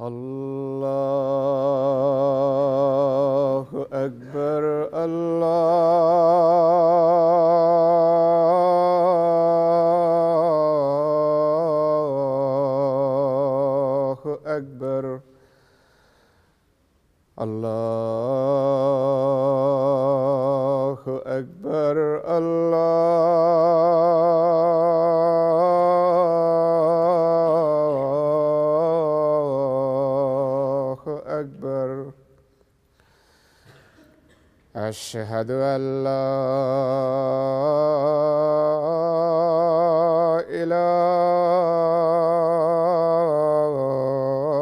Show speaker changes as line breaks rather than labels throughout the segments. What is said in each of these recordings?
الله أكبر. الله أكبر. الله أكبر. الله أكبر. أشهد أن لا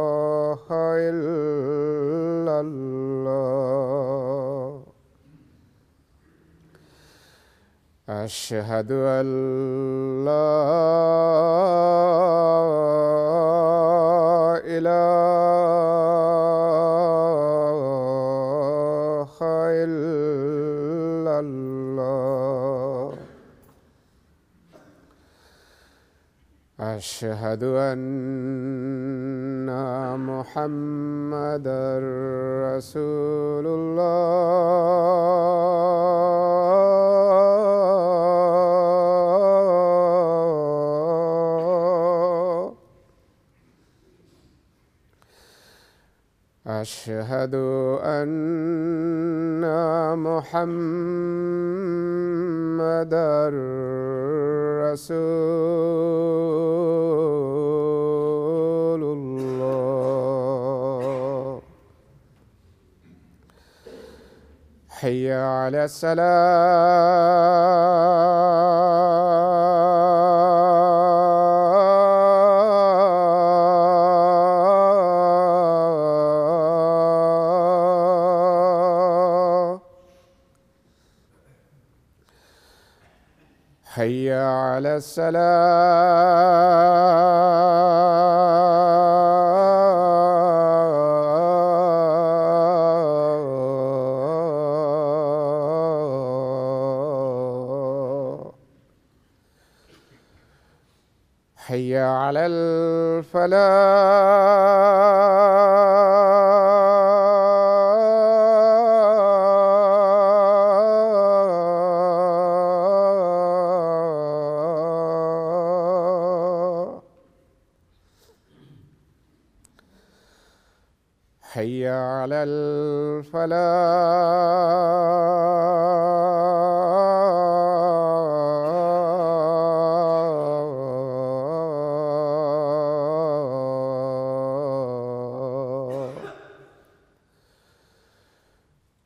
إله إلا الله. أشهد أن لا إله إلا الله. أشهد أن محمدًا رسول الله. أشهد أن محمدًا رسول الله. حي على الصلاة. حي على السلام. حي على الفلاح. حي على الفلاح.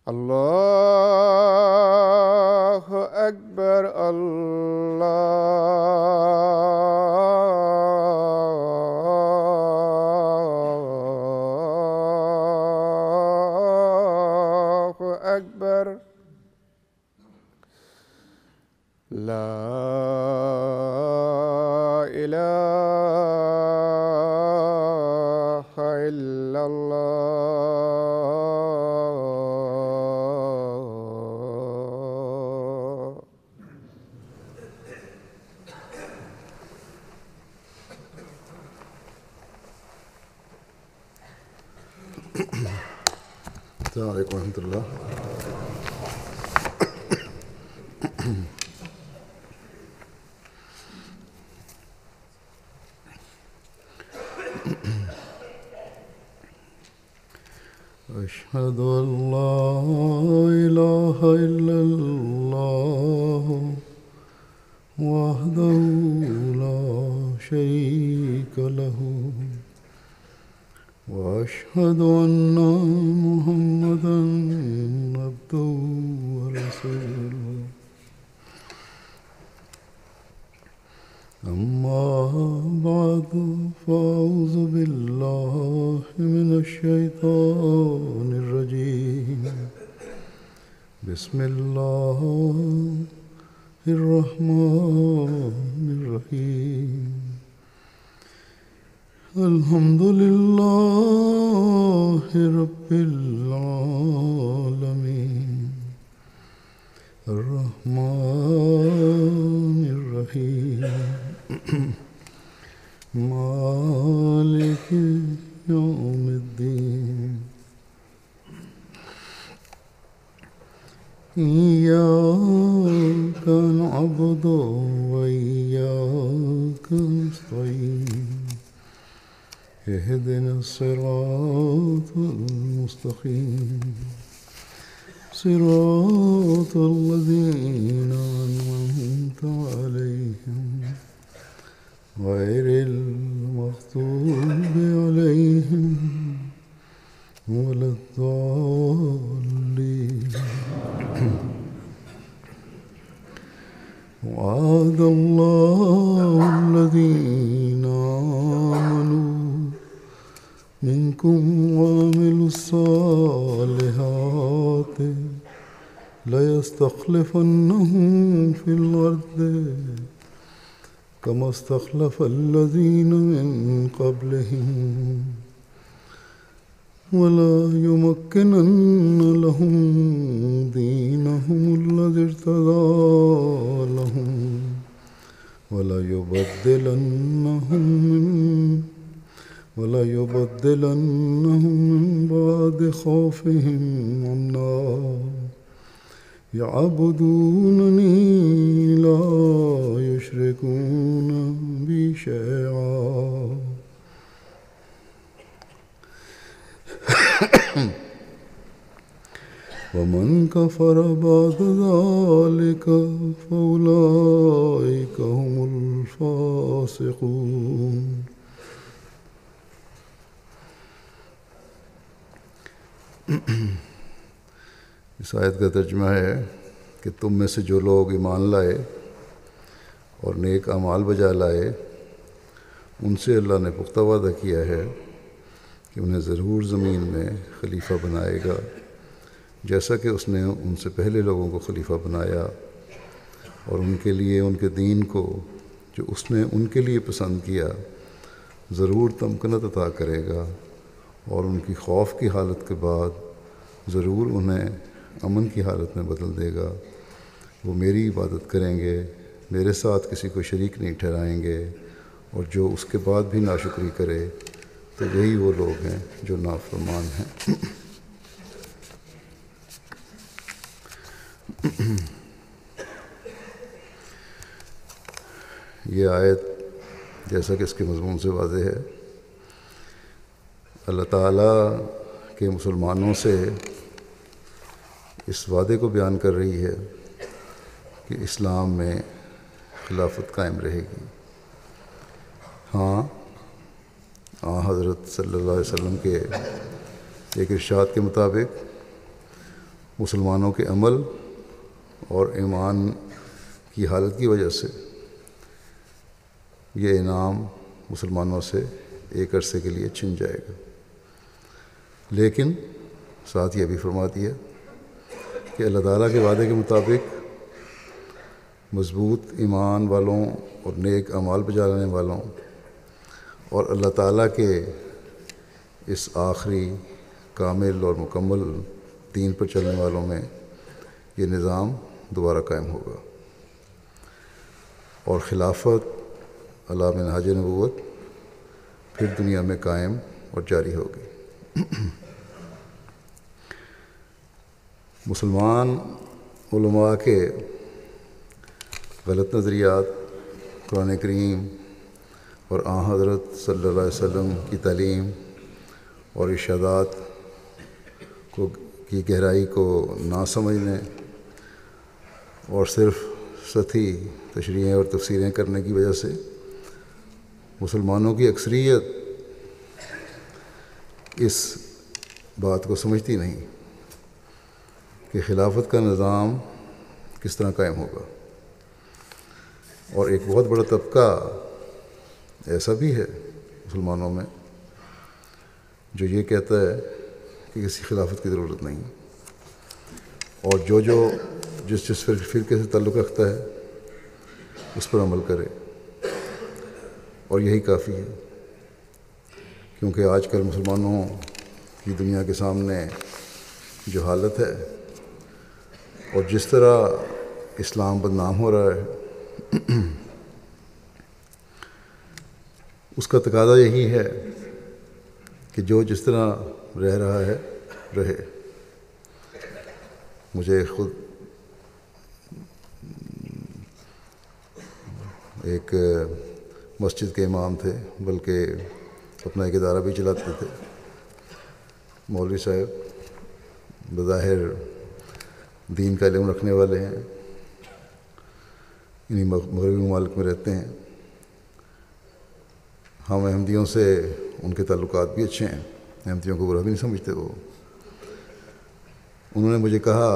الله أكبر. الله أكبر. لا إله إلا الله.
السلام عليكم ورحمة الله. أشهد أن لا إله إلا الله وحده لا شريك له وأشهد أن محمدًا عبده ورسوله. أما بعد فأعوذ بالله من الشيطان الرجيم. بسم الله الرحمن الرحيم الحمد لله رب العالمين الرحمن الرحيم مالك يوم الدين إياك نعبد وإياك نستعين اهدنا الصراط المستقيم صراط الذين أنعمت عليهم غير المغضوب عليهم ولا الضالين وعد الله الذين آمنوا منكم وعملوا الصالحات ليستخلفنهم في الأرض كما استخلف الذين من قبلهم ولا يمكنن لهم دينهم الذي ارتضى لهم ولا يبدلنهم من بعد خوفهم أمنا يعبدونني لا يشركون بي شيئا ومن كفر بعد ذلك فأولئك هم الفاسقون اس آیت کا ترجمہ ہے کہ تم میں سے جو لوگ ایمان لائے اور نیک اعمال بجا لائے ان سے اللہ نے پختہ وعدہ کیا ہے کہ انہیں ضرور زمین میں خلیفہ بنائے گا جیسا کہ اس نے ان سے پہلے لوگوں کو خلیفہ بنایا اور ان کے لیے ان کے دین کو جو اس نے ان کے لیے پسند کیا ضرور تمکنت عطا کرے گا اور ان کی خوف کی حالت کے بعد ضرور انہیں امن کی حالت میں بدل دے گا وہ میری عبادت کریں گے میرے ساتھ کسی کو شریک نہیں ٹھہرائیں گے اور جو اس کے بعد بھی ناشکری کرے تو یہی وہ لوگ ہیں جو نافرمان ہیں یہ آیت جیسا کہ اس کے مضمون سے واضح ہے اللہ تعالیٰ کے مسلمانوں سے اس وعدے کو بیان کر رہی ہے کہ اسلام میں خلافت قائم رہے گی۔ ہاں حضرت صلی اللہ علیہ وسلم کے ایک ارشاد کے مطابق مسلمانوں کے عمل اور ایمان کی حالت کی وجہ سے یہ انعام مسلمانوں سے ایک عرصے کے لیے چھن جائے گا، لیکن ساتھ یہ بھی فرما دیا کہ اللہ تعالیٰ کے وعدے کے مطابق مضبوط ایمان والوں اور نیک اعمال بجا لانے والوں اور اللہ تعالیٰ کے اس آخری کامل اور مکمل دین پر چلنے والوں میں یہ نظام دوبارہ قائم ہوگا اور خلافت علی منہاج نبوت پھر دنیا میں قائم اور جاری ہوگی۔ مسلمان علماء کے غلط نظریات قرآن کریم اور حضرت صلی اللہ علیہ وسلم کی تعلیم اور ارشادات کی گہرائی کو نہ سمجھنے اور صرف سطحی تشریحیں اور تفسیریں کرنے کی وجہ سے مسلمانوں کی اکثریت اس بات کو سمجھتی نہیں کہ خلافت کا نظام کس طرح قائم ہوگا، اور ایک بہت بڑا طبقہ ایسا بھی ہے مسلمانوں میں جو یہ کہتا ہے کہ کسی خلافت کی ضرورت نہیں، اور جو جس فرقے سے تعلق رکھتا ہے اس پر عمل کرے، اور یہی کافی ہے، کیونکہ آج کل مسلمانوں کی دنیا کے سامنے جو حالت ہے اور جس طرح اسلام بدنام ہو رہا ہے، اس کا تقاضا یہی ہے کہ جو جس طرح رہ رہا ہے رہے۔ مجھے خود ایک مسجد کے امام تھے، بلکہ اپنا ایک ادارہ بھی چلاتے تھے، مولوی صاحب، بظاہر دین کا علم رکھنے والے ہیں، انہی مغربی ممالک میں رہتے ہیں۔ ہم احمدیوں سے ان کے تعلقات بھی اچھے ہیں، احمدیوں کو برا بھی نہیں سمجھتے وہ۔ انہوں نے مجھے کہا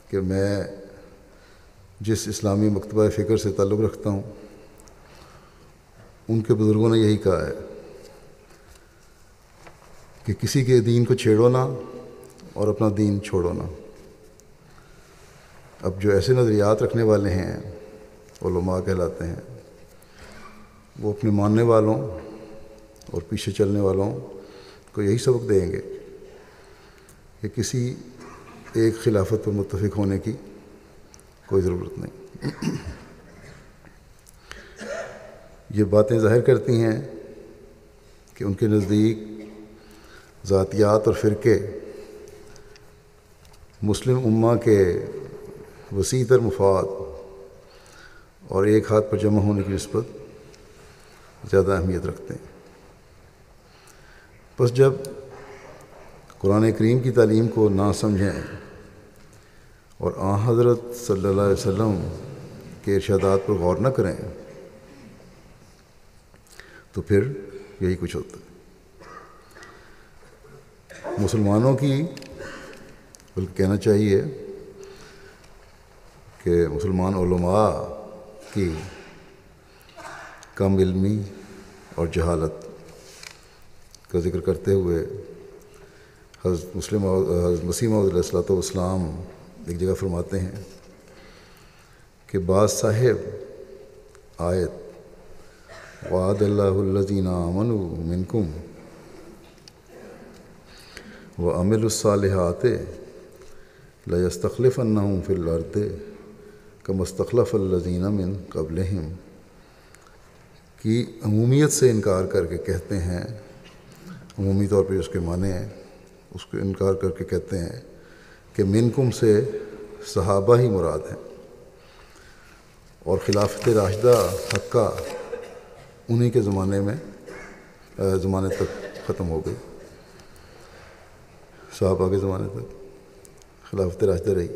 کہ میں جس اسلامی مکتبہ فکر سے تعلق رکھتا ہوں، ان کے بزرگوں نے یہی کہا ہے کہ کسی کے دین کو چھیڑو نہ اور اپنا دین چھوڑو نہ۔ اب جو ایسے نظریات رکھنے والے ہیں، علماء کہلاتے ہیں، وہ اپنے ماننے والوں اور پیچھے چلنے والوں کو یہی سبق دیں گے کہ کسی ایک خلافت پر متفق ہونے کی کوئی ضرورت نہیں۔ یہ باتیں ظاہر کرتی ہیں کہ ان کے نزدیک ذاتیات اور فرقے مسلم امہ کے وسیع تر مفاد اور ایک ہاتھ پر جمع ہونے کی نسبت زیادہ اہمیت رکھتے ہیں۔ بس جب قرآن کریم کی تعلیم کو نہ سمجھیں اور آن حضرت صلی اللہ علیہ وسلم کے ارشادات پر غور نہ کریں تو پھر یہی کچھ ہوتا ہے۔ مسلمانوں کی، بلکہ کہنا چاہیے کہ مسلمان علماء کی کم علمی اور جہالت کا ذکر کرتے ہوئے حضرت مسیح موعود علیہ الصلوۃ والسلام ایک جگہ فرماتے ہیں کہ بعض صاحب آیت وعد اللہ الذین آمنوا منکم وعملوا الصالحات لیستخلفنہم فی الارض کما استخلف الذین من قبلہم کی عمومیت سے انکار کر کے کہتے ہیں، عمومی طور پہ اس کے معنی ہیں، اس کو انکار کر کے کہتے ہیں کہ منکم سے صحابہ ہی مراد ہیں، اور خلافت راشدہ حقہ انہی کے زمانے تک ختم ہو گئی، صحابہ کے زمانے تک خلافت راشدہ رہی۔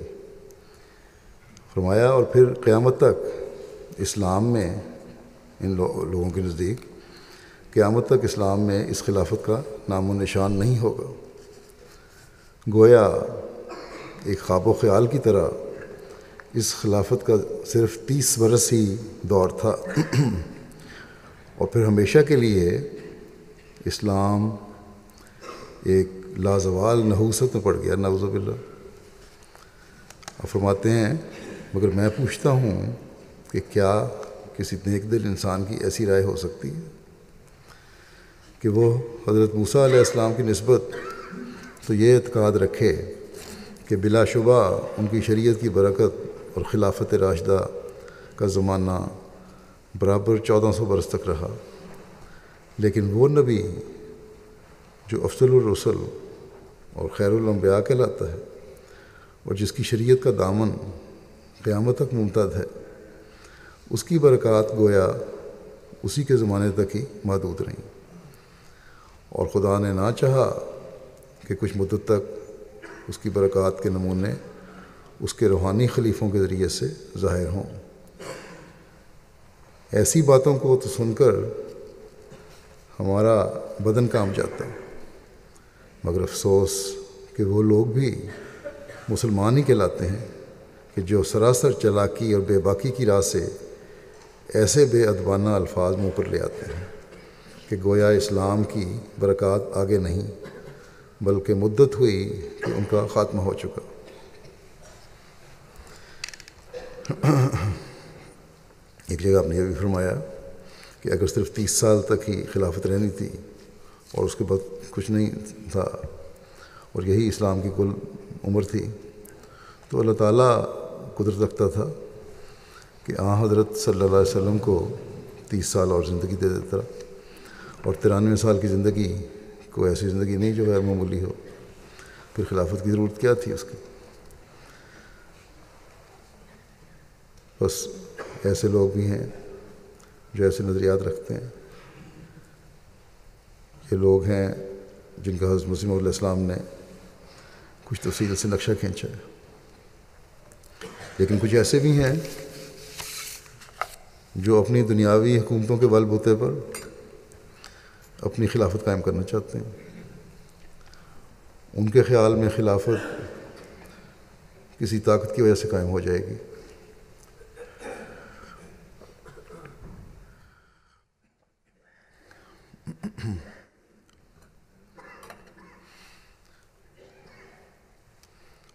فرمایا اور پھر قیامت تک اسلام میں، ان لوگوں کے نزدیک قیامت تک اسلام میں اس خلافت کا نام و نشان نہیں ہوگا۔ گویا ایک خواب و خیال کی طرح اس خلافت کا صرف 30 برس ہی دور تھا، اور پھر ہمیشہ کے لیے اسلام ایک لازوال نحوست میں پڑ گیا، نعوذ باللہ۔ اور فرماتے ہیں مگر میں پوچھتا ہوں کہ کیا کسی نیک دل انسان کی ایسی رائے ہو سکتی ہے کہ وہ حضرت موسیٰ علیہ السلام کی نسبت تو یہ اعتقاد رکھے کہ بلا شبہ ان کی شریعت کی برکت اور خلافت راشدہ کا زمانہ برابر 1400 برس تک رہا، لیکن وہ نبی جو افضل الرسل اور خیر الانبیاء کہلاتا ہے اور جس کی شریعت کا دامن قیامت تک ممتد ہے، اس کی برکات گویا اسی کے زمانے تک ہی محدود رہیں، اور خدا نے نہ چاہا کہ کچھ مدت تک اس کی برکات کے نمونے اس کے روحانی خلیفوں کے ذریعے سے ظاہر ہوں۔ ایسی باتوں کو تو سن کر ہمارا بدن کانپ جاتا ہے، مگر افسوس کہ وہ لوگ بھی مسلمان ہی کہلاتے ہیں کہ جو سراسر چالاکی اور بے باکی کی راہ سے ایسے بے ادبانہ الفاظ منہ پر لے آتے ہیں کہ گویا اسلام کی برکات آگے نہیں بلکہ مدت ہوئی کہ ان کا خاتمہ ہو چکا۔ ایک جگہ آپ نے یہ بھی فرمایا کہ اگر صرف 30 سال تک ہی خلافت رہنی تھی اور اس کے بعد کچھ نہیں تھا اور یہی اسلام کی کل عمر تھی تو اللہ تعالیٰ قدرت رکھتا تھا کہ حضرت صلی اللہ علیہ وسلم کو 30 سال اور زندگی دے دیتا اور 93 سال کی زندگی کوئی ایسی زندگی نہیں جو غیر معمولی ہو، پھر خلافت کی ضرورت کیا تھی اس کی؟ بس ایسے لوگ بھی ہیں جو ایسے نظریات رکھتے ہیں. یہ لوگ ہیں جن کا حضرت مسیح موعود علیہ السلام نے کچھ تفصیل سے نقشہ کھینچا ہے، لیکن کچھ ایسے بھی ہیں جو اپنی دنیاوی حکومتوں کے بل بوتے پر اپنی خلافت قائم کرنا چاہتے ہیں. ان کے خیال میں خلافت کسی طاقت کی وجہ سے قائم ہو جائے گی.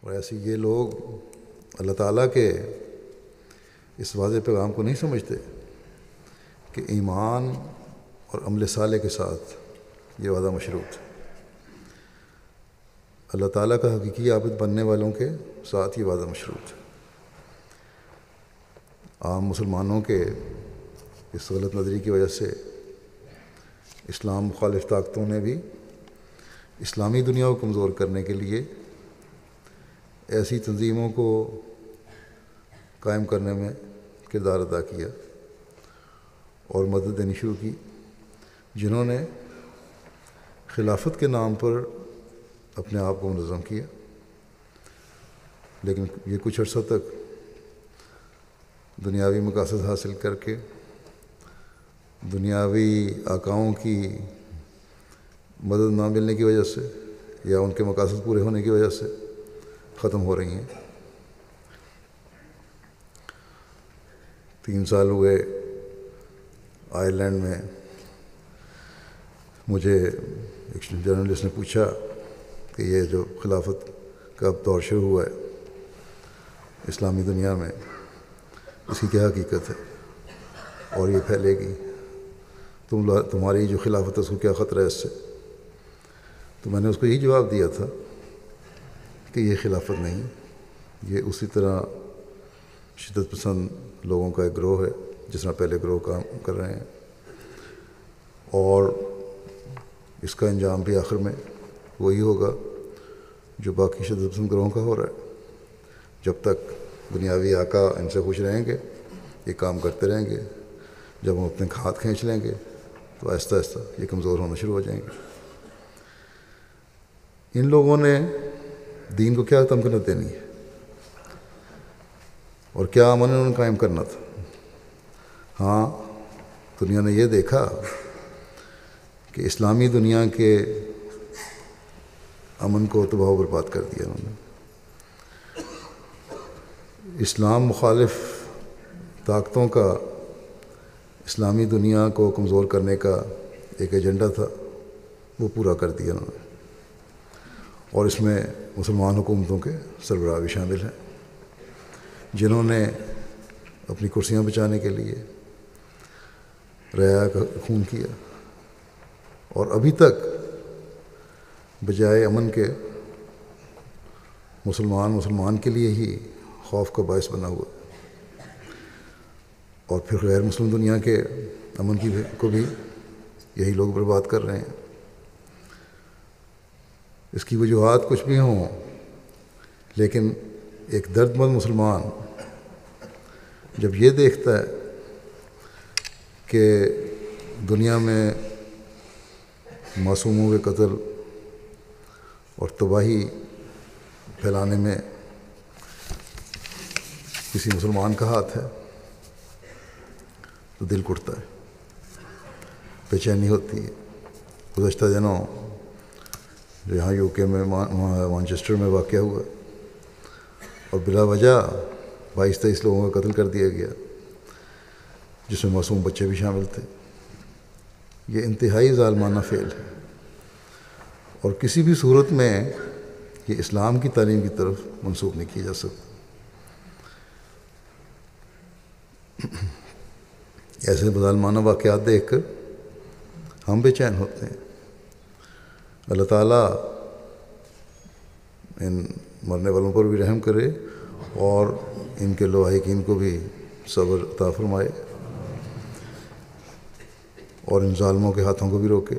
اور ایسے یہ لوگ اللہ تعالیٰ کے اس واضح پیغام کو نہیں سمجھتے کہ ایمان اور عمل صالح کے ساتھ یہ وعدہ مشروط ہے. اللہ تعالیٰ کا حقیقی عابد بننے والوں کے ساتھ یہ وعدہ مشروط ہے. عام مسلمانوں کے اس غلط نظری کی وجہ سے اسلام مخالف طاقتوں نے بھی اسلامی دنیا کو کمزور کرنے کے لیے ایسی تنظیموں کو قائم کرنے میں کردار ادا کیا اور مدد دینی شروع کی، جنہوں نے خلافت کے نام پر اپنے آپ کو منظم کیا، لیکن یہ کچھ عرصہ تک دنیاوی مقاصد حاصل کر کے دنیاوی آقاؤں کی مدد نہ ملنے کی وجہ سے یا ان کے مقاصد پورے ہونے کی وجہ سے ختم ہو رہی ہیں. 3 سال ہوئے آئرلینڈ میں مجھے ایک جرنلسٹ نے پوچھا کہ یہ جو خلافت کا اب دور شروع ہوا ہے اسلامی دنیا میں، اس کی کیا حقیقت ہے اور یہ پھیلے گی، تمہاری جو خلافت ہے اس کو کیا خطرہ ہے اس سے؟ تو میں نے اس کو یہی جواب دیا تھا کہ یہ خلافت نہیں، یہ اسی طرح شدت پسند لوگوں کا ایک گروہ ہے جس طرح پہلے گروہ کام کر رہے ہیں، اور اس کا انجام بھی آخر میں وہی ہوگا جو باقی شدت پسند گروہوں کا ہو رہا ہے. جب تک دنیاوی آقا ان سے خوش رہیں گے یہ کام کرتے رہیں گے، جب ہم اپنے ہاتھ کھینچ لیں گے تو آہستہ آہستہ یہ کمزور ہونا شروع ہو جائیں گے. ان لوگوں نے دین کو کیا تمکنت دینی ہے اور کیا امن انہوں نے قائم کرنا تھا؟ ہاں، دنیا نے یہ دیکھا کہ اسلامی دنیا کے امن کو تباہ و برباد کر دیا انہوں نے. اسلام مخالف طاقتوں کا اسلامی دنیا کو کمزور کرنے کا ایک ایجنڈا تھا، وہ پورا کر دیا انہوں نے، اور اس میں مسلمان حکومتوں کے سربراہ بھی شامل ہیں جنہوں نے اپنی کرسیاں بچانے کے لیے رعایا کا خون کیا، اور ابھی تک بجائے امن کے مسلمان کے لیے ہی خوف کا باعث بنا ہوا، اور پھر غیر مسلم دنیا کے امن کو بھی یہی لوگ برباد کر رہے ہیں. اس کی وجوہات کچھ بھی ہوں، لیکن ایک درد مند مسلمان جب یہ دیکھتا ہے کہ دنیا میں معصوموں کے قتل اور تباہی پھیلانے میں کسی مسلمان کا ہاتھ ہے تو دل کٹتا ہے، بے چینی ہوتی ہے. گزشتہ دنوں جو یہاں UK میں مانچسٹر میں واقع ہوا اور بلا وجہ 22-23 لوگوں کا قتل کر دیا گیا جس میں معصوم بچے بھی شامل تھے، یہ انتہائی ظالمانہ فعل ہے اور کسی بھی صورت میں یہ اسلام کی تعلیم کی طرف منسوخ نہیں کیا جا سکتا. ایسے بظالمانہ واقعات دیکھ کر ہم بے چین ہوتے ہیں۔ اللہ تعالیٰ ان مرنے والوں پر بھی رحم کرے اور ان کے لواحقین کو بھی صبر عطا فرمائے اور ان ظالموں کے ہاتھوں کو بھی روکے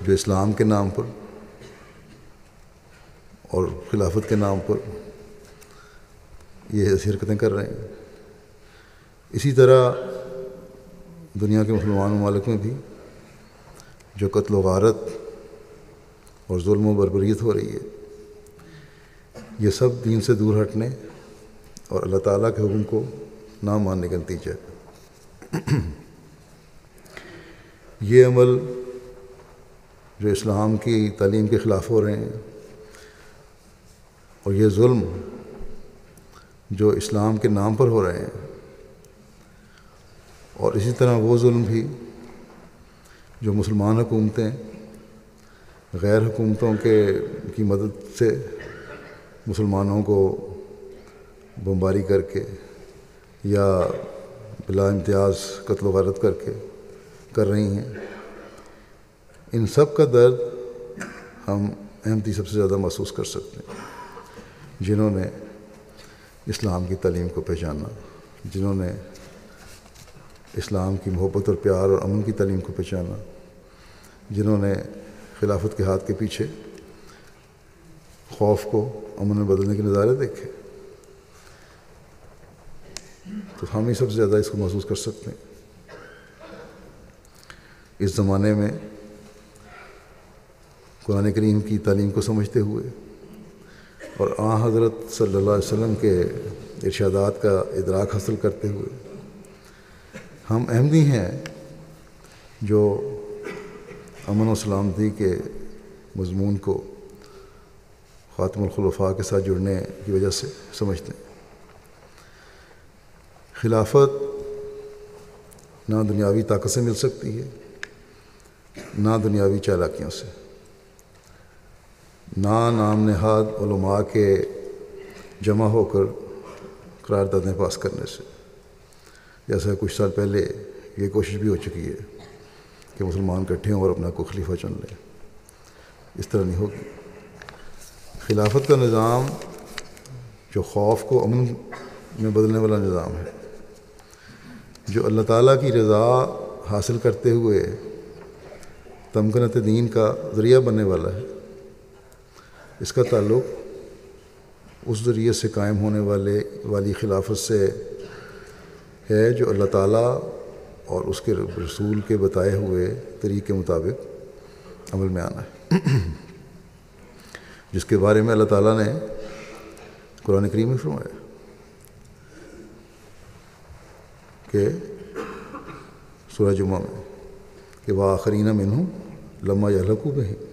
جو اسلام کے نام پر اور خلافت کے نام پر یہ ایسی حرکتیں کر رہے ہیں۔ اسی طرح دنیا کے مسلمان ممالک میں بھی جو قتل و غارت اور ظلم و بربریت ہو رہی ہے، یہ سب دین سے دور ہٹنے اور اللہ تعالیٰ کے حکم کو نہ ماننے کا نتیجہ ہے۔ یہ عمل جو اسلام کی تعلیم کے خلاف ہو رہے ہیں اور یہ ظلم جو اسلام کے نام پر ہو رہے ہیں، اور اسی طرح وہ ظلم بھی جو مسلمان حکومتیں غیر حکومتوں کی مدد سے مسلمانوں کو بمباری کر کے یا بلا امتیاز قتل و غارت کر کے کر رہی ہیں، ان سب کا درد ہم احمدی سب سے زیادہ محسوس کر سکتے ہیں، جنہوں نے اسلام کی تعلیم کو پہچانا، جنہوں نے اسلام کی محبت اور پیار اور امن کی تعلیم کو پہچانا، جنہوں نے خلافت کے ہاتھ کے پیچھے خوف کو امن میں بدلنے کے نظارے دیکھے، تو ہم ہی سب سے زیادہ اس کو محسوس کر سکتے ہیں۔ اس زمانے میں قرآن کریم کی تعلیم کو سمجھتے ہوئے اور آن حضرت صلی اللہ علیہ وسلم کے ارشادات کا ادراک حاصل کرتے ہوئے ہم احمدی ہیں جو امن و سلامتی کے مضمون کو خاتم الخلفاء کے ساتھ جڑنے کی وجہ سے سمجھتے ہیں۔ خلافت نہ دنیاوی طاقت سے مل سکتی ہے، نہ دنیاوی چالاکیوں سے، نہ نام نہاد علماء کے جمع ہو کر قراردادیں پاس کرنے سے، جیسا کچھ سال پہلے یہ کوشش بھی ہو چکی ہے کہ مسلمان اکٹھے ہوں اور اپنا کوئی خلیفہ چن لیں۔ اس طرح نہیں ہوگی۔ خلافت کا نظام جو خوف کو امن میں بدلنے والا نظام ہے، جو اللہ تعالیٰ کی رضا حاصل کرتے ہوئے تمکنت دین کا ذریعہ بننے والا ہے، اس کا تعلق اس ذریعے سے قائم ہونے والی خلافت سے ہے جو اللہ تعالیٰ اور اس کے رسول کے بتائے ہوئے طریقے کے مطابق عمل میں آنا ہے، جس کے بارے میں اللہ تعالیٰ نے قرآن کریم میں فرمایا کہ سورہ جمعہ میں کہ وآخرین منہم لما یہلکوا بہم،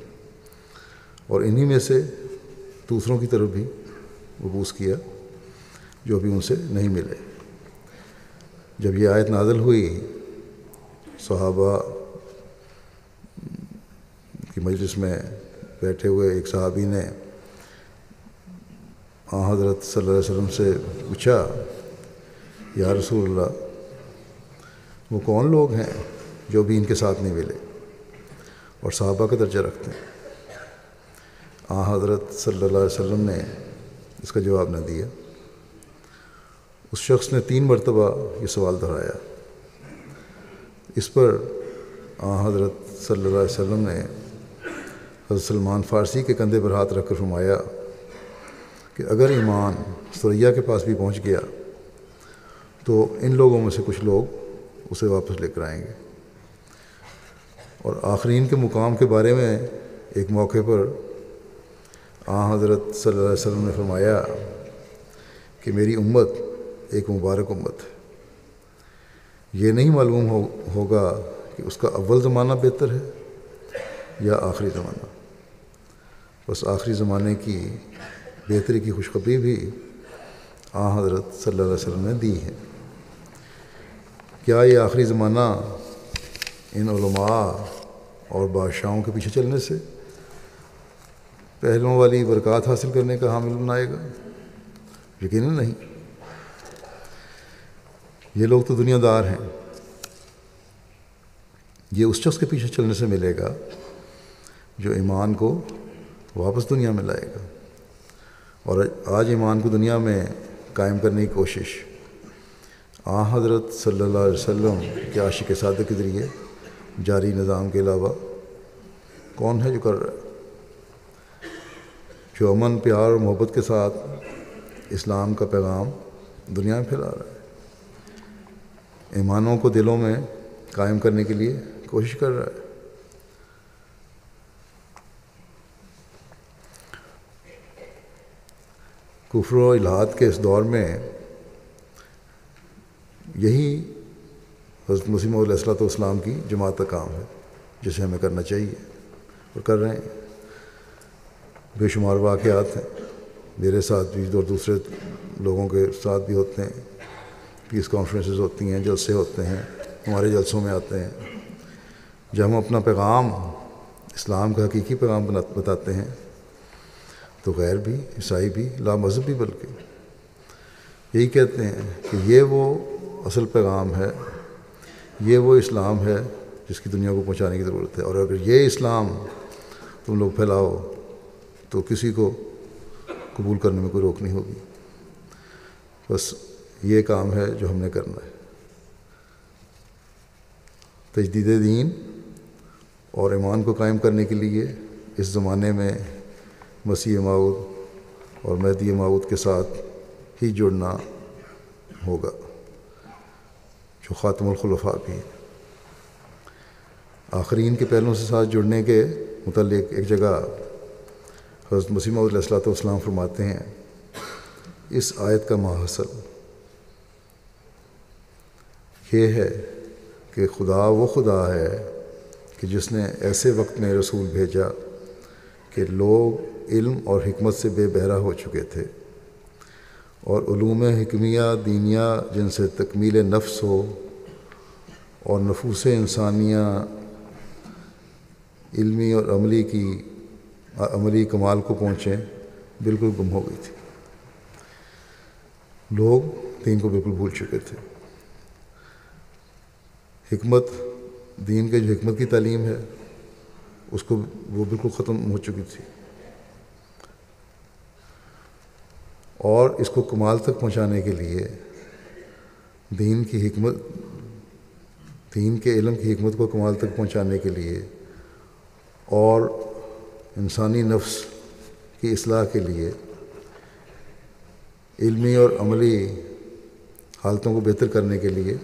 اور انہی میں سے دوسروں کی طرف بھی مبعوث کیا جو بھی ان سے نہیں ملے۔ جب یہ آیت نازل ہوئی، صحابہ کی مجلس میں بیٹھے ہوئے ایک صحابی نے آن حضرت صلی اللہ علیہ وسلم سے پوچھا، یا رسول اللہ، وہ کون لوگ ہیں جو بھی ان کے ساتھ نہیں ملے اور صحابہ کا درجہ رکھتے ہیں؟ آن حضرت صلی اللہ علیہ وسلم نے اس کا جواب نہ دیا۔ اس شخص نے 3 مرتبہ یہ سوال دہرایا۔ اس پر آن حضرت صلی اللہ علیہ وسلم نے حضرت سلمان فارسی کے کندھے پر ہاتھ رکھ کر فرمایا کہ اگر ایمان ثریا کے پاس بھی پہنچ گیا تو ان لوگوں میں سے کچھ لوگ اسے واپس لے کر آئیں گے۔ اور آخرین کے مقام کے بارے میں ایک موقع پر آن حضرت صلی اللہ علیہ وسلم نے فرمایا کہ میری امت ایک مبارک امت ہے، یہ نہیں معلوم ہوگا کہ اس کا اول زمانہ بہتر ہے یا آخری زمانہ، بس آخری زمانے کی بہتری کی خوشخبری بھی آن حضرت صلی اللہ علیہ وسلم نے دی ہے۔ کیا یہ آخری زمانہ ان علماء اور بادشاہوں کے پیچھے چلنے سے پہلوؤں والی برکات حاصل کرنے کا حامل بنائے گا؟ یقیناً نہیں۔ یہ لوگ تو دنیا دار ہیں، یہ اس شخص کے پیچھے چلنے سے ملے گا جو ایمان کو واپس دنیا میں لائے گا۔ اور آج ایمان کو دنیا میں قائم کرنے کی کوشش حضرت صلی اللہ علیہ وسلم کے عاشق صادق کے ذریعے جاری نظام کے علاوہ کون ہے جو کر رہا ہے؟ جو امن، پیار اور محبت کے ساتھ اسلام کا پیغام دنیا میں پھیلا رہا ہے، ایمانوں کو دلوں میں قائم کرنے کے لیے کوشش کر رہا ہے۔ کفر و الحاد کے اس دور میں یہی حضرت مسیح موعود علیہ السلام کی جماعت کا کام ہے جسے ہمیں کرنا چاہیے اور کر رہے ہیں۔ بے شمار واقعات ہیں، میرے ساتھ بھی اور دوسرے لوگوں کے ساتھ بھی ہوتے ہیں، پیس کانفرنسز ہوتی ہیں، جلسے ہوتے ہیں، ہمارے جلسوں میں آتے ہیں، جب ہم اپنا پیغام اسلام کا حقیقی پیغام بتاتے ہیں تو غیر بھی، عیسائی بھی، لا مذہب بھی بلکہ یہی کہتے ہیں کہ یہ وہ اصل پیغام ہے، یہ وہ اسلام ہے جس کی دنیا کو پہنچانے کی ضرورت ہے، اور اگر یہ اسلام تم لوگ پھیلاؤ تو کسی کو قبول کرنے میں کوئی روک نہیں ہوگی۔ بس یہ کام ہے جو ہم نے کرنا ہے۔ تجدید دین اور ایمان کو قائم کرنے کے لیے اس زمانے میں مسیح موعود اور مہدی موعود کے ساتھ ہی جڑنا ہوگا جو خاتم الخلفاء بھی ہیں۔ آخرین کے پہلوؤں سے ساتھ جڑنے کے متعلق ایک جگہ حضرت مسیح موعود علیہ السلام فرماتے ہیں، اس آیت کا ماحصل یہ ہے کہ خدا وہ خدا ہے کہ جس نے ایسے وقت میں رسول بھیجا کہ لوگ علم اور حکمت سے بے بہرہ ہو چکے تھے، اور علوم حکمیہ دینیہ جن سے تکمیل نفس ہو اور نفوس انسانیہ علمی اور عملی کمال کو پہنچیں بالکل گم ہو گئی تھی۔ لوگ دین کو بالکل بھول چکے تھے۔ حکمت، دین کے جو حکمت کی تعلیم ہے اس کو وہ بالکل ختم ہو چکی تھی، اور اس کو کمال تک پہنچانے کے لیے دین کے علم کی حکمت کو کمال تک پہنچانے کے لیے اور انسانی نفس کی اصلاح کے لیے علمی اور عملی حالتوں کو بہتر کرنے کے لیے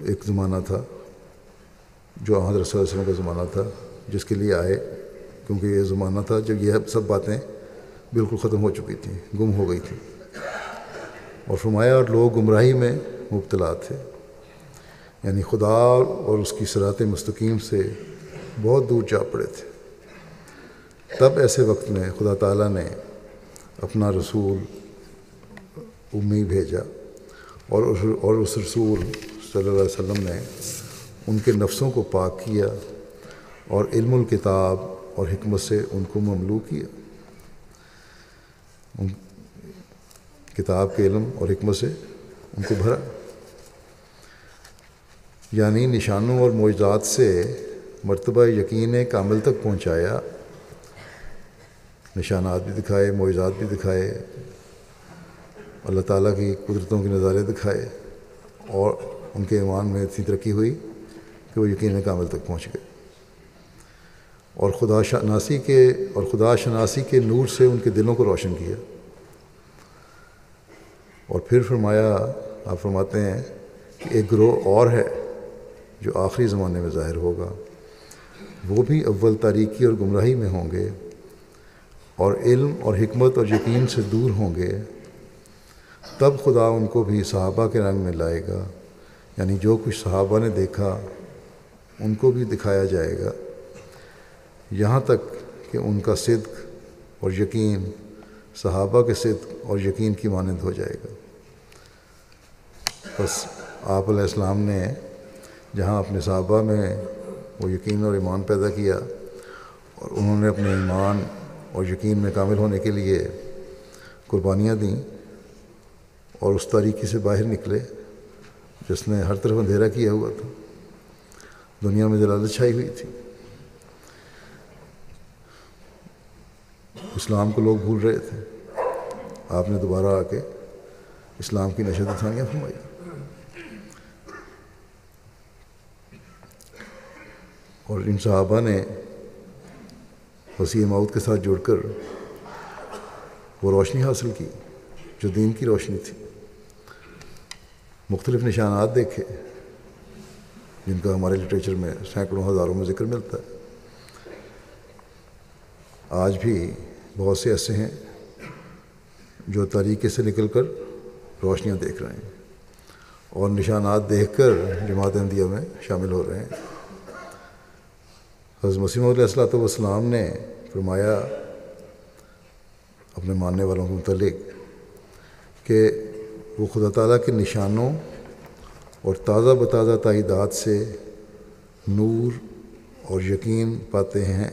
ایک زمانہ تھا جو حضرت صلی اللہ علیہ وسلم کا زمانہ تھا، جس کے لیے آئے، کیونکہ یہ زمانہ تھا جب یہ سب باتیں بالکل ختم ہو چکی تھیں، گم ہو گئی تھیں، اور فرمایا اور لوگ گمراہی میں مبتلا تھے، یعنی خدا اور اس کی صراط مستقیم سے بہت دور جا پڑے تھے۔ تب ایسے وقت میں خدا تعالیٰ نے اپنا رسول امی بھیجا، اور اس رسول صلی اللہ علیہ وسلم نے ان کے نفسوں کو پاک کیا اور علم الکتاب اور حکمت سے ان کو مملو کیا، ان کتاب کے علم اور حکمت سے ان کو بھرا، یعنی نشانوں اور معجزات سے مرتبہ یقین کامل تک پہنچایا، نشانات بھی دکھائے، معجزات بھی دکھائے، اللہ تعالیٰ کی قدرتوں کے نظارے دکھائے، اور ان کے ایمان میں اتنی ترقی ہوئی کہ وہ یقین کامل تک پہنچ گئے، اور خدا شناسی کے نور سے ان کے دلوں کو روشن کیا۔ اور پھر فرمایا، آپ فرماتے ہیں کہ ایک گروہ اور ہے جو آخری زمانے میں ظاہر ہوگا، وہ بھی اول تاریکی اور گمراہی میں ہوں گے اور علم اور حکمت اور یقین سے دور ہوں گے، تب خدا ان کو بھی صحابہ کے رنگ میں لائے گا، یعنی جو کچھ صحابہ نے دیکھا ان کو بھی دکھایا جائے گا، یہاں تک کہ ان کا صدق اور یقین صحابہ کے صدق اور یقین کی مانند ہو جائے گا۔ بس آپ علیہ السلام نے جہاں اپنے صحابہ میں وہ یقین اور ایمان پیدا کیا، اور انہوں نے اپنے ایمان اور یقین میں کامل ہونے کے لیے قربانیاں دیں اور اس تاریکی سے باہر نکلے جس نے ہر طرف اندھیرا کیا ہوا تھا، دنیا میں جلالت چھائی ہوئی تھی، اسلام کو لوگ بھول رہے تھے، آپ نے دوبارہ آ کے اسلام کی نشست ثانیہ فرمائی۔ اور ان صحابہ نے وسیع موت کے ساتھ جڑ کر وہ روشنی حاصل کی جو دین کی روشنی تھی، مختلف نشانات دیکھے جن کا ہمارے لٹریچر میں سینکڑوں ہزاروں میں ذکر ملتا ہے۔ آج بھی بہت سے ایسے ہیں جو تاریکی سے نکل کر روشنیاں دیکھ رہے ہیں اور نشانات دیکھ کر جماعت احمدیہ میں شامل ہو رہے ہیں۔ حضرت مسیح موعود علیہ السلام نے فرمایا اپنے ماننے والوں کے متعلق کہ وہ خدا تعالیٰ کے نشانوں اور تازہ بتازہ تائیدات سے نور اور یقین پاتے ہیں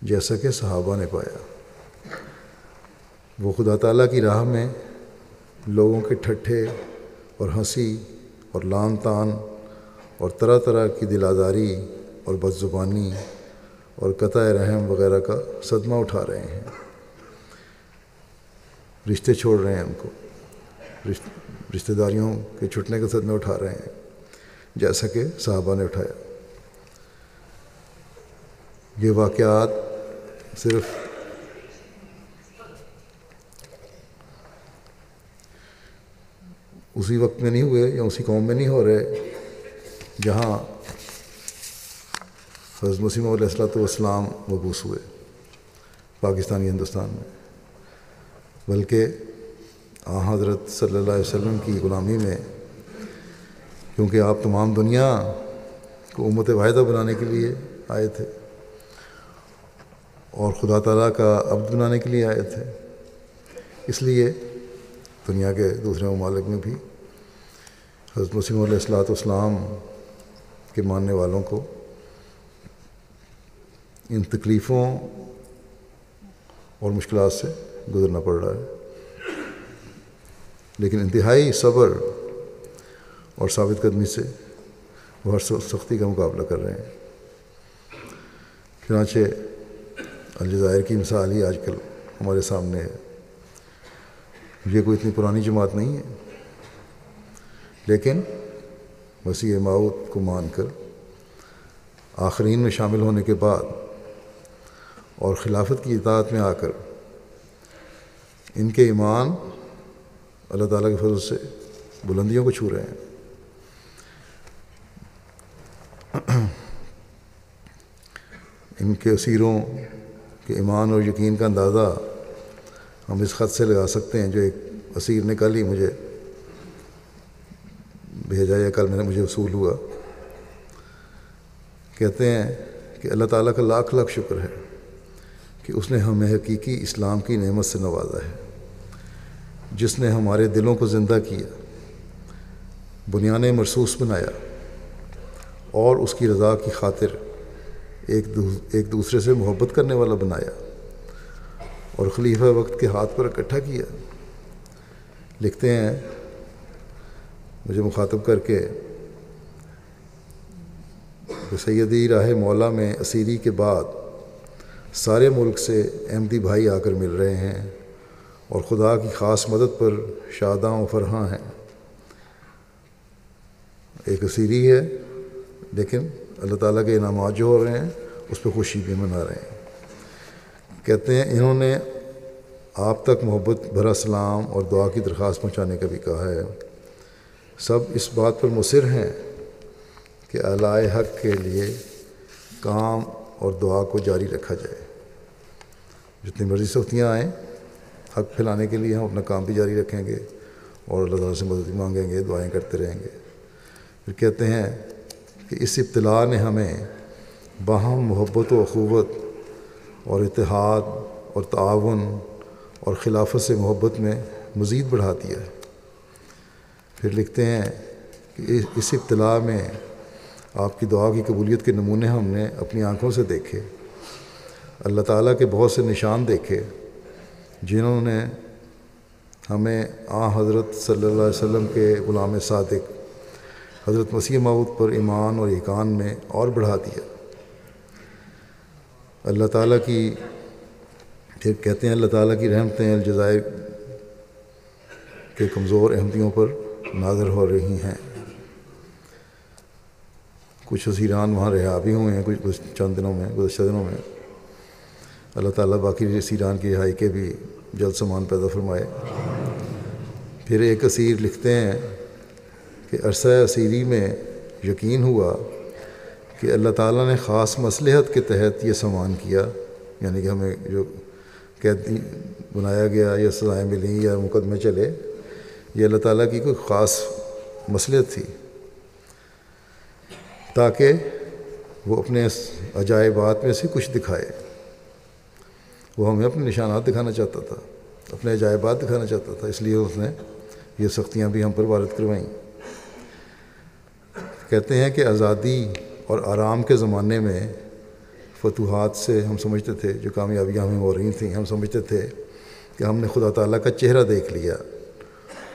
جیسا کہ صحابہ نے پایا۔ وہ خدا تعالیٰ کی راہ میں لوگوں کے ٹھٹھے اور ہنسی اور لان تان اور طرح طرح کی دل آزاری اور بد زبانی اور قطع رحم وغیرہ کا صدمہ اٹھا رہے ہیں، رشتے چھوڑ رہے ہیں، ان کو رشتہ داریوں کے چھٹنے کے صدمے اٹھا رہے ہیں جیسا کہ صحابہ نے اٹھایا۔ یہ واقعات صرف اسی وقت میں نہیں ہوئے یا اسی قوم میں نہیں ہو رہے جہاں حضرت مسیح موعود علیہ السلام مبعوث ہوئے، پاکستانی ہندوستان میں، بلکہ حضرت صلی اللہ علیہ وسلم کی غلامی میں، کیونکہ آپ تمام دنیا کو امت واحدہ بنانے کے لیے آئے تھے اور خدا تعالیٰ کا عبد بنانے کے لیے آئے تھے، اس لیے دنیا کے دوسرے ممالک میں بھی حضرت مسیح موعود علیہ السلام کے ماننے والوں کو ان تکلیفوں اور مشکلات سے گزرنا پڑ رہا ہے، لیکن انتہائی صبر اور ثابت قدمی سے وہ ہر سختی کا مقابلہ کر رہے ہیں۔ چنانچہ الجزائر کی مثال ہی آج کل ہمارے سامنے ہے۔ یہ کوئی اتنی پرانی جماعت نہیں ہے، لیکن مسیح موعود کو مان کر آخرین میں شامل ہونے کے بعد اور خلافت کی اطاعت میں آ کر ان کے ایمان اللہ تعالیٰ کے فضل سے بلندیوں کو چھو رہے ہیں۔ ان کے اسیروں کے ایمان اور یقین کا اندازہ ہم اس خط سے لگا سکتے ہیں جو ایک اسیر نے کل ہی مجھے بھیجا یا کل مجھے وصول ہوا۔ کہتے ہیں کہ اللہ تعالیٰ کا لاکھ لاکھ شکر ہے کہ اس نے ہمیں حقیقی اسلام کی نعمت سے نوازا ہے، جس نے ہمارے دلوں کو زندہ کیا، بنیانِ مرصوص بنایا اور اس کی رضا کی خاطر ایک دوسرے سے محبت کرنے والا بنایا اور خلیفہ وقت کے ہاتھ پر اکٹھا کیا۔ لکھتے ہیں مجھے مخاطب کر کے کہ سیدی راہ مولا میں اسیری کے بعد سارے ملک سے احمدی بھائی آ کر مل رہے ہیں اور خدا کی خاص مدد پر شاداں و فرحاں ہیں۔ ایک اسیری ہے لیکن اللہ تعالیٰ کے انعامات جو ہو رہے ہیں اس پہ خوشی بھی منا رہے ہیں۔ کہتے ہیں انہوں نے آپ تک محبت بھرا سلام اور دعا کی درخواست پہنچانے کا بھی کہا ہے۔ سب اس بات پر مصر ہیں کہ اعلیٰ حق کے لیے کام اور دعا کو جاری رکھا جائے۔ جتنی مرضی سختیاں آئیں، حق پھیلانے کے لیے ہم اپنا کام بھی جاری رکھیں گے اور اللہ تعالیٰ سے مدد بھی مانگیں گے، دعائیں کرتے رہیں گے۔ پھر کہتے ہیں کہ اس ابتلا نے ہمیں باہم محبت و اخوت اور اتحاد اور تعاون اور خلافت سے محبت میں مزید بڑھا دیا ہے۔ پھر لکھتے ہیں کہ اس ابتلا میں آپ کی دعا کی قبولیت کے نمونے ہم نے اپنی آنکھوں سے دیکھے، اللہ تعالیٰ کے بہت سے نشان دیکھے جنہوں نے ہمیں حضرت صلی اللہ علیہ وسلم کے غلام صادق حضرت مسیح موعود پر ایمان اور یقین میں اور بڑھا دیا۔ اللہ تعالیٰ کی پھر کہتے ہیں اللہ تعالیٰ کی رحمتیں الجزائر کے کمزور احمدیوں پر نازل ہو رہی ہیں۔ کچھ اسیران وہاں رہا بھی ہوئے ہیں گزشتہ دنوں میں۔ اللہ تعالیٰ باقی اسیران کی رہائی کے بھی جلد سامان پیدا فرمائے۔ پھر ایک اسیر لکھتے ہیں کہ عرصہ اسیری میں یقین ہوا کہ اللہ تعالیٰ نے خاص مصلحت کے تحت یہ سامان کیا، یعنی کہ ہمیں جو قیدی بنایا گیا یا سزائیں ملیں یا مقدمے چلے، یہ اللہ تعالیٰ کی کوئی خاص مصلحت تھی، تاکہ وہ اپنے عجائبات میں سے کچھ دکھائے۔ وہ ہمیں اپنے نشانات دکھانا چاہتا تھا، اپنے عجائبات دکھانا چاہتا تھا، اس لیے اس نے یہ سختیاں بھی ہم پر وارد کروائیں۔ کہتے ہیں کہ آزادی اور آرام کے زمانے میں فتوحات سے ہم سمجھتے تھے، جو کامیابیاں ہمیں ہو رہی تھیں، ہم سمجھتے تھے کہ ہم نے خدا تعالیٰ کا چہرہ دیکھ لیا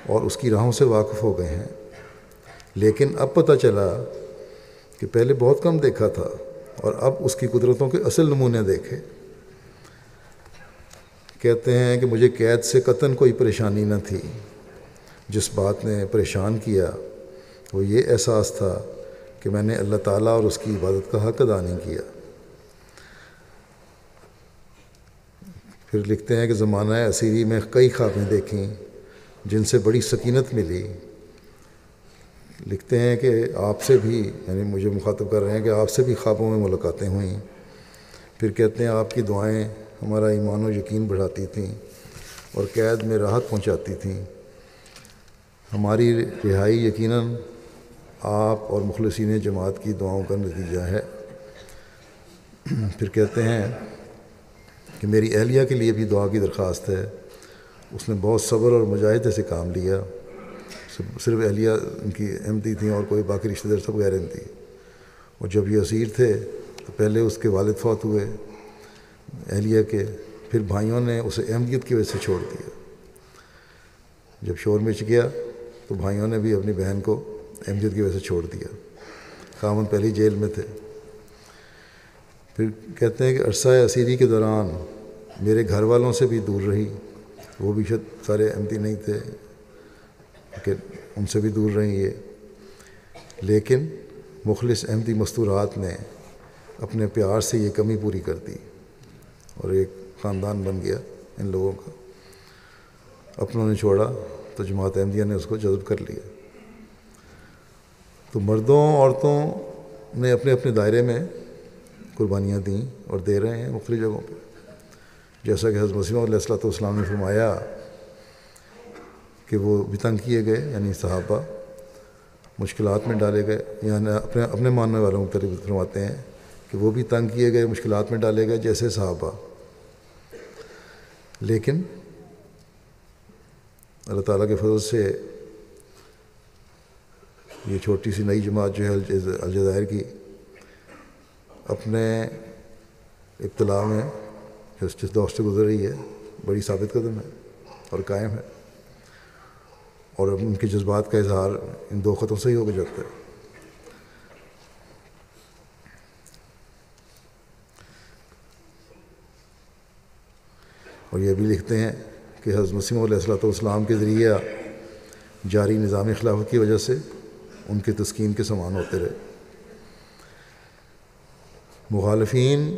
اور اس کی راہوں سے واقف ہو گئے ہیں، لیکن اب پتہ چلا کہ پہلے بہت کم دیکھا تھا اور اب اس کی قدرتوں کے اصل نمونے دیکھے۔ کہتے ہیں کہ مجھے قید سے قطعاً کوئی پریشانی نہ تھی، جس بات نے پریشان کیا وہ یہ احساس تھا کہ میں نے اللہ تعالیٰ اور اس کی عبادت کا حق ادا نہیں کیا۔ پھر لکھتے ہیں کہ زمانہ اسیری میں کئی خوابیں دیکھیں جن سے بڑی سکینت ملی۔ لکھتے ہیں کہ آپ سے بھی، یعنی مجھے مخاطب کر رہے ہیں کہ آپ سے بھی خوابوں میں ملاقاتیں ہوئیں۔ پھر کہتے ہیں آپ کی دعائیں ہمارا ایمان و یقین بڑھاتی تھیں اور قید میں راحت پہنچاتی تھیں۔ ہماری رہائی یقیناً آپ اور مخلصین جماعت کی دعاؤں کا نتیجہ ہے۔ پھر کہتے ہیں کہ میری اہلیہ کے لیے بھی دعا کی درخواست ہے، اس نے بہت صبر اور مجاہدے سے کام لیا۔ صرف اہلیہ ان کی احمدی تھیں اور کوئی باقی رشتہ دار سب غیر احمدی۔ اور جب یہ اسیر تھے تو پہلے اس کے والد فوت ہوئے اہلیہ کے، پھر بھائیوں نے اسے احمدیت کی وجہ سے چھوڑ دیا۔ جب شور مچ گیا تو بھائیوں نے بھی اپنی بہن کو احمدیت کی وجہ سے چھوڑ دیا۔ خاوند پہلی جیل میں تھے۔ پھر کہتے ہیں کہ عرصہ اسیری کے دوران میرے گھر والوں سے بھی دور رہی، وہ بھی شاید سارے احمدی نہیں تھے کہ ان سے بھی دور رہیں یہ، لیکن مخلص احمدی مستورات نے اپنے پیار سے یہ کمی پوری کر دی اور ایک خاندان بن گیا ان لوگوں کا۔ اپنوں نے چھوڑا تو جماعت احمدیہ نے اس کو جذب کر لیا۔ تو مردوں عورتوں نے اپنے اپنے دائرے میں قربانیاں دیں اور دے رہے ہیں مختلف جگہوں پہ، جیسا کہ حضرت مسیح علیہ السلام نے فرمایا کہ وہ بھی تنگ کیے گئے، یعنی صحابہ مشکلات میں ڈالے گئے، یعنی اپنے ماننے والوں کو تربیت فرماتے ہیں کہ وہ بھی تنگ کیے گئے، مشکلات میں ڈالے گئے جیسے صحابہ، لیکن اللہ تعالیٰ کے فضل سے یہ چھوٹی سی نئی جماعت جو ہے الجزائر کی اپنے ابتلا میں جس دور سے گزر رہی ہے بڑی ثابت قدم ہے اور قائم ہے، اور ان کے جذبات کا اظہار ان دو خطوں سے ہی ہو کے جاتا ہے۔ اور یہ بھی لکھتے ہیں کہ حضرت مسیح علیہ السلام کے ذریعہ جاری نظام خلافت کی وجہ سے ان کے تسکین کے سامان ہوتے رہے۔ مخالفین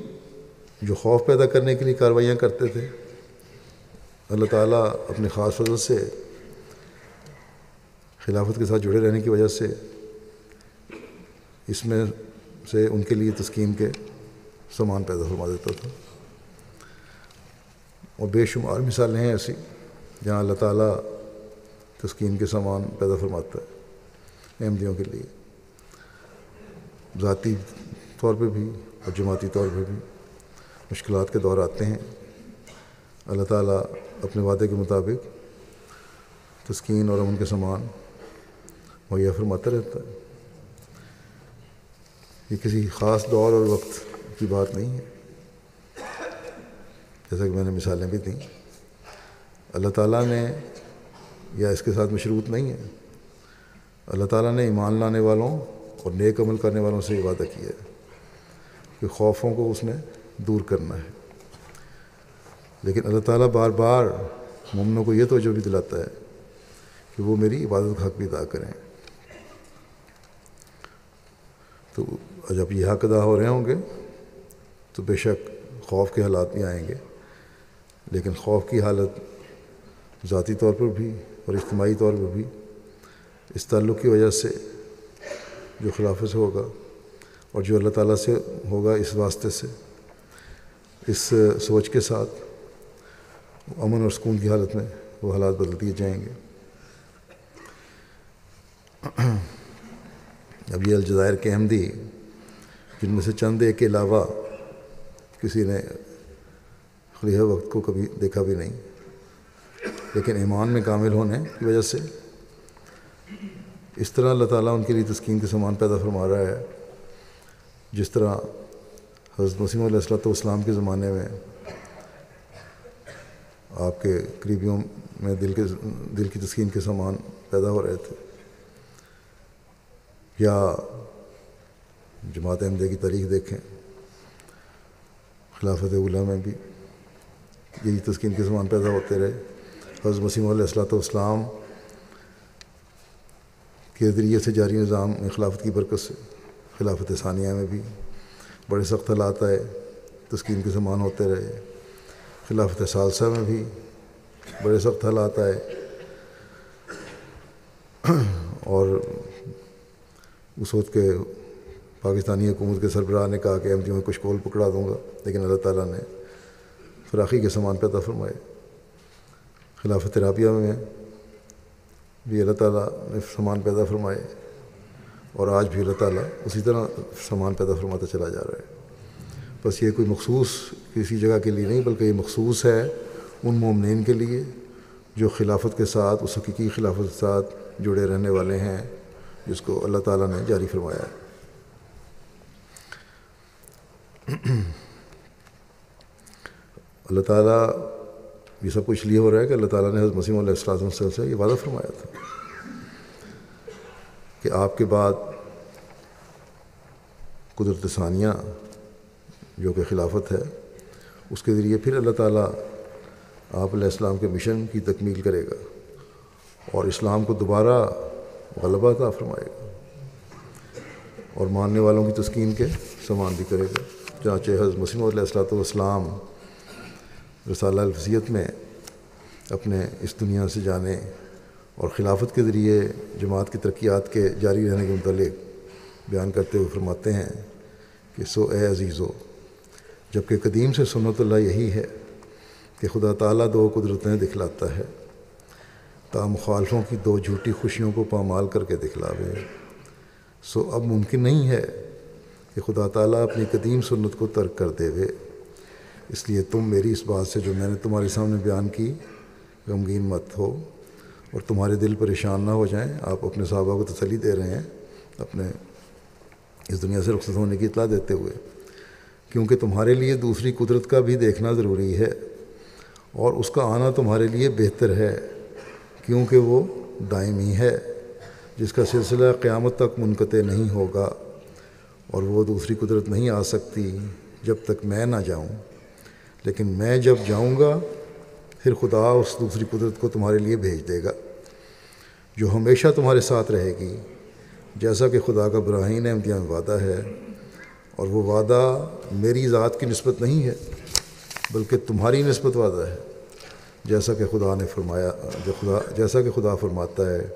جو خوف پیدا کرنے کے لیے کارروائیاں کرتے تھے، اللہ تعالیٰ اپنے خاص فضل سے خلافت کے ساتھ جڑے رہنے کی وجہ سے اس میں سے ان کے لیے تسکین کے سامان پیدا فرما دیتا تھا۔ اور بے شمار مثالیں ہیں ایسی جہاں اللہ تعالیٰ تسکین کے سامان پیدا فرماتا ہے احمدیوں کے لیے، ذاتی طور پہ بھی اور جماعتی طور پہ بھی۔ مشکلات کے دور آتے ہیں، اللہ تعالیٰ اپنے وعدے کے مطابق تسکین اور امن کے سامان مہیا فرماتا رہتا ہے۔ یہ کسی خاص دور اور وقت کی بات نہیں ہے، جیسا کہ میں نے مثالیں بھی دیں۔ اللہ تعالیٰ نے یا اس کے ساتھ مشروط نہیں ہے۔ اللہ تعالیٰ نے ایمان لانے والوں اور نیک عمل کرنے والوں سے یہ وعدہ کیا ہے کہ خوفوں کو اس نے دور کرنا ہے۔ لیکن اللہ تعالیٰ بار بار مومنوں کو یہ توجہ بھی دلاتا ہے کہ وہ میری عبادت کا حق بھی ادا کریں۔ تو جب یہ حق ادا ہو رہے ہوں گے تو بے شک خوف کے حالات بھی آئیں گے، لیکن خوف کی حالت ذاتی طور پر بھی اور اجتماعی طور پر بھی اس تعلق کی وجہ سے جو خلافت سے ہوگا اور جو اللہ تعالیٰ سے ہوگا، اس واسطے سے، اس سوچ کے ساتھ امن اور سکون کی حالت میں وہ حالات بدل دیے جائیں گے۔ اب یہ الجزائر کے احمدی، جن میں سے چند ایک کے علاوہ کسی نے خلیفہ وقت کو کبھی دیکھا بھی نہیں، لیکن ایمان میں کامل ہونے کی وجہ سے اس طرح اللہ تعالیٰ ان کے لیے تسکین کے سامان پیدا فرما رہا ہے، جس طرح حضرت مسیح علیہ السلام کے زمانے میں آپ کے قریبیوں میں دل کی تسکین کے سامان پیدا ہو رہے تھے، یا جماعت احمدیہ کی تاریخ دیکھیں، خلافت اولیٰ میں بھی یہی تسکین کے سامان پیدا ہوتے رہے۔ حضرت مسیح علیہ السلام کے ذریعے سے جاری نظام میں خلافت کی برکت سے خلافت ثانیہ میں بھی بڑے سخت حالات آئے، تسکین کے سامان ہوتے رہے۔ خلافت ثالثہ میں بھی بڑے سخت حالات آئے، اور اس وقت کے پاکستانی حکومت کے سربراہ نے کہا کہ احمدیوں میں کچھ کول پکڑا دوں گا، لیکن اللہ تعالیٰ نے فراخی کے سامان پیدا فرمائے۔ خلافت رابعہ میں بھی اللہ تعالیٰ نے سامان پیدا فرمائے، اور آج بھی اللہ تعالیٰ اسی طرح سامان پیدا فرماتا چلا جا رہا ہے۔ بس یہ کوئی مخصوص کسی جگہ کے لیے نہیں، بلکہ یہ مخصوص ہے ان مومنین کے لیے جو خلافت کے ساتھ، اس حقیقی خلافت کے ساتھ جڑے رہنے والے ہیں، جس کو اللہ تعالیٰ نے جاری فرمایا ہے۔ اللہ تعالیٰ یہ سب کچھ لیے ہو رہا ہے کہ اللہ تعالیٰ نے حضرت مسیح علیہ السلام سے یہ وعدہ فرمایا تھا کہ آپ کے بعد قدرت ثانیہ جو کہ خلافت ہے، اس کے ذریعے پھر اللہ تعالیٰ آپ علیہ السلام کے مشن کی تکمیل کرے گا اور اسلام کو دوبارہ غلبہ عطا فرمائے گا اور ماننے والوں کی تسکین کے سامان بھی کرے گا۔ چنانچہ حضرت مسیح علیہ السلام رسالہ الوصیت میں اپنے اس دنیا سے جانے اور خلافت کے ذریعے جماعت کی ترقیات کے جاری رہنے کے متعلق بیان کرتے ہوئے فرماتے ہیں کہ سو اے عزیزو، جبکہ قدیم سے سنت اللہ یہی ہے کہ خدا تعالیٰ دو قدرتیں دکھلاتا ہے تا مخالفوں کی دو جھوٹی خوشیوں کو پامال کر کے دکھلاوے، سو اب ممکن نہیں ہے کہ خدا تعالیٰ اپنی قدیم سنت کو ترک کر دے وے، اس لیے تم میری اس بات سے جو میں نے تمہارے سامنے بیان کی غمگین مت ہو اور تمہارے دل پریشان نہ ہو جائیں۔ آپ اپنے صحابہ کو تسلی دے رہے ہیں اپنے اس دنیا سے رخصت ہونے کی اطلاع دیتے ہوئے، کیونکہ تمہارے لیے دوسری قدرت کا بھی دیکھنا ضروری ہے اور اس کا آنا تمہارے لیے بہتر ہے، کیونکہ وہ دائمی ہے جس کا سلسلہ قیامت تک منقطع نہیں ہوگا، اور وہ دوسری قدرت نہیں آ سکتی جب تک میں نہ جاؤں، لیکن میں جب جاؤں گا پھر خدا اس دوسری قدرت کو تمہارے لیے بھیج دے گا جو ہمیشہ تمہارے ساتھ رہے گی، جیسا کہ خدا کا براہین احمدیہ میں وعدہ ہے، اور وہ وعدہ میری ذات کی نسبت نہیں ہے بلکہ تمہاری نسبت وعدہ ہے، جیسا کہ خدا نے فرمایا، جیسا کہ خدا فرماتا ہے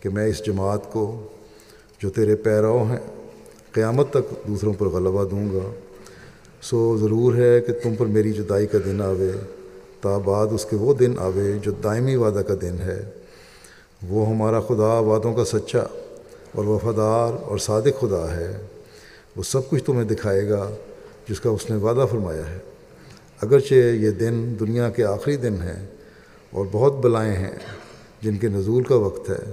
کہ میں اس جماعت کو جو تیرے پیرو ہیں قیامت تک دوسروں پر غلبہ دوں گا، سو ضرور ہے کہ تم پر میری جدائی کا دن آوے تا بعد اس کے وہ دن آوے جو دائمی وعدہ کا دن ہے، وہ ہمارا خدا وعدوں کا سچا اور وفادار اور صادق خدا ہے، وہ سب کچھ تمہیں دکھائے گا جس کا اس نے وعدہ فرمایا ہے، اگرچہ یہ دن دنیا کے آخری دن ہیں اور بہت بلائیں ہیں جن کے نزول کا وقت ہے،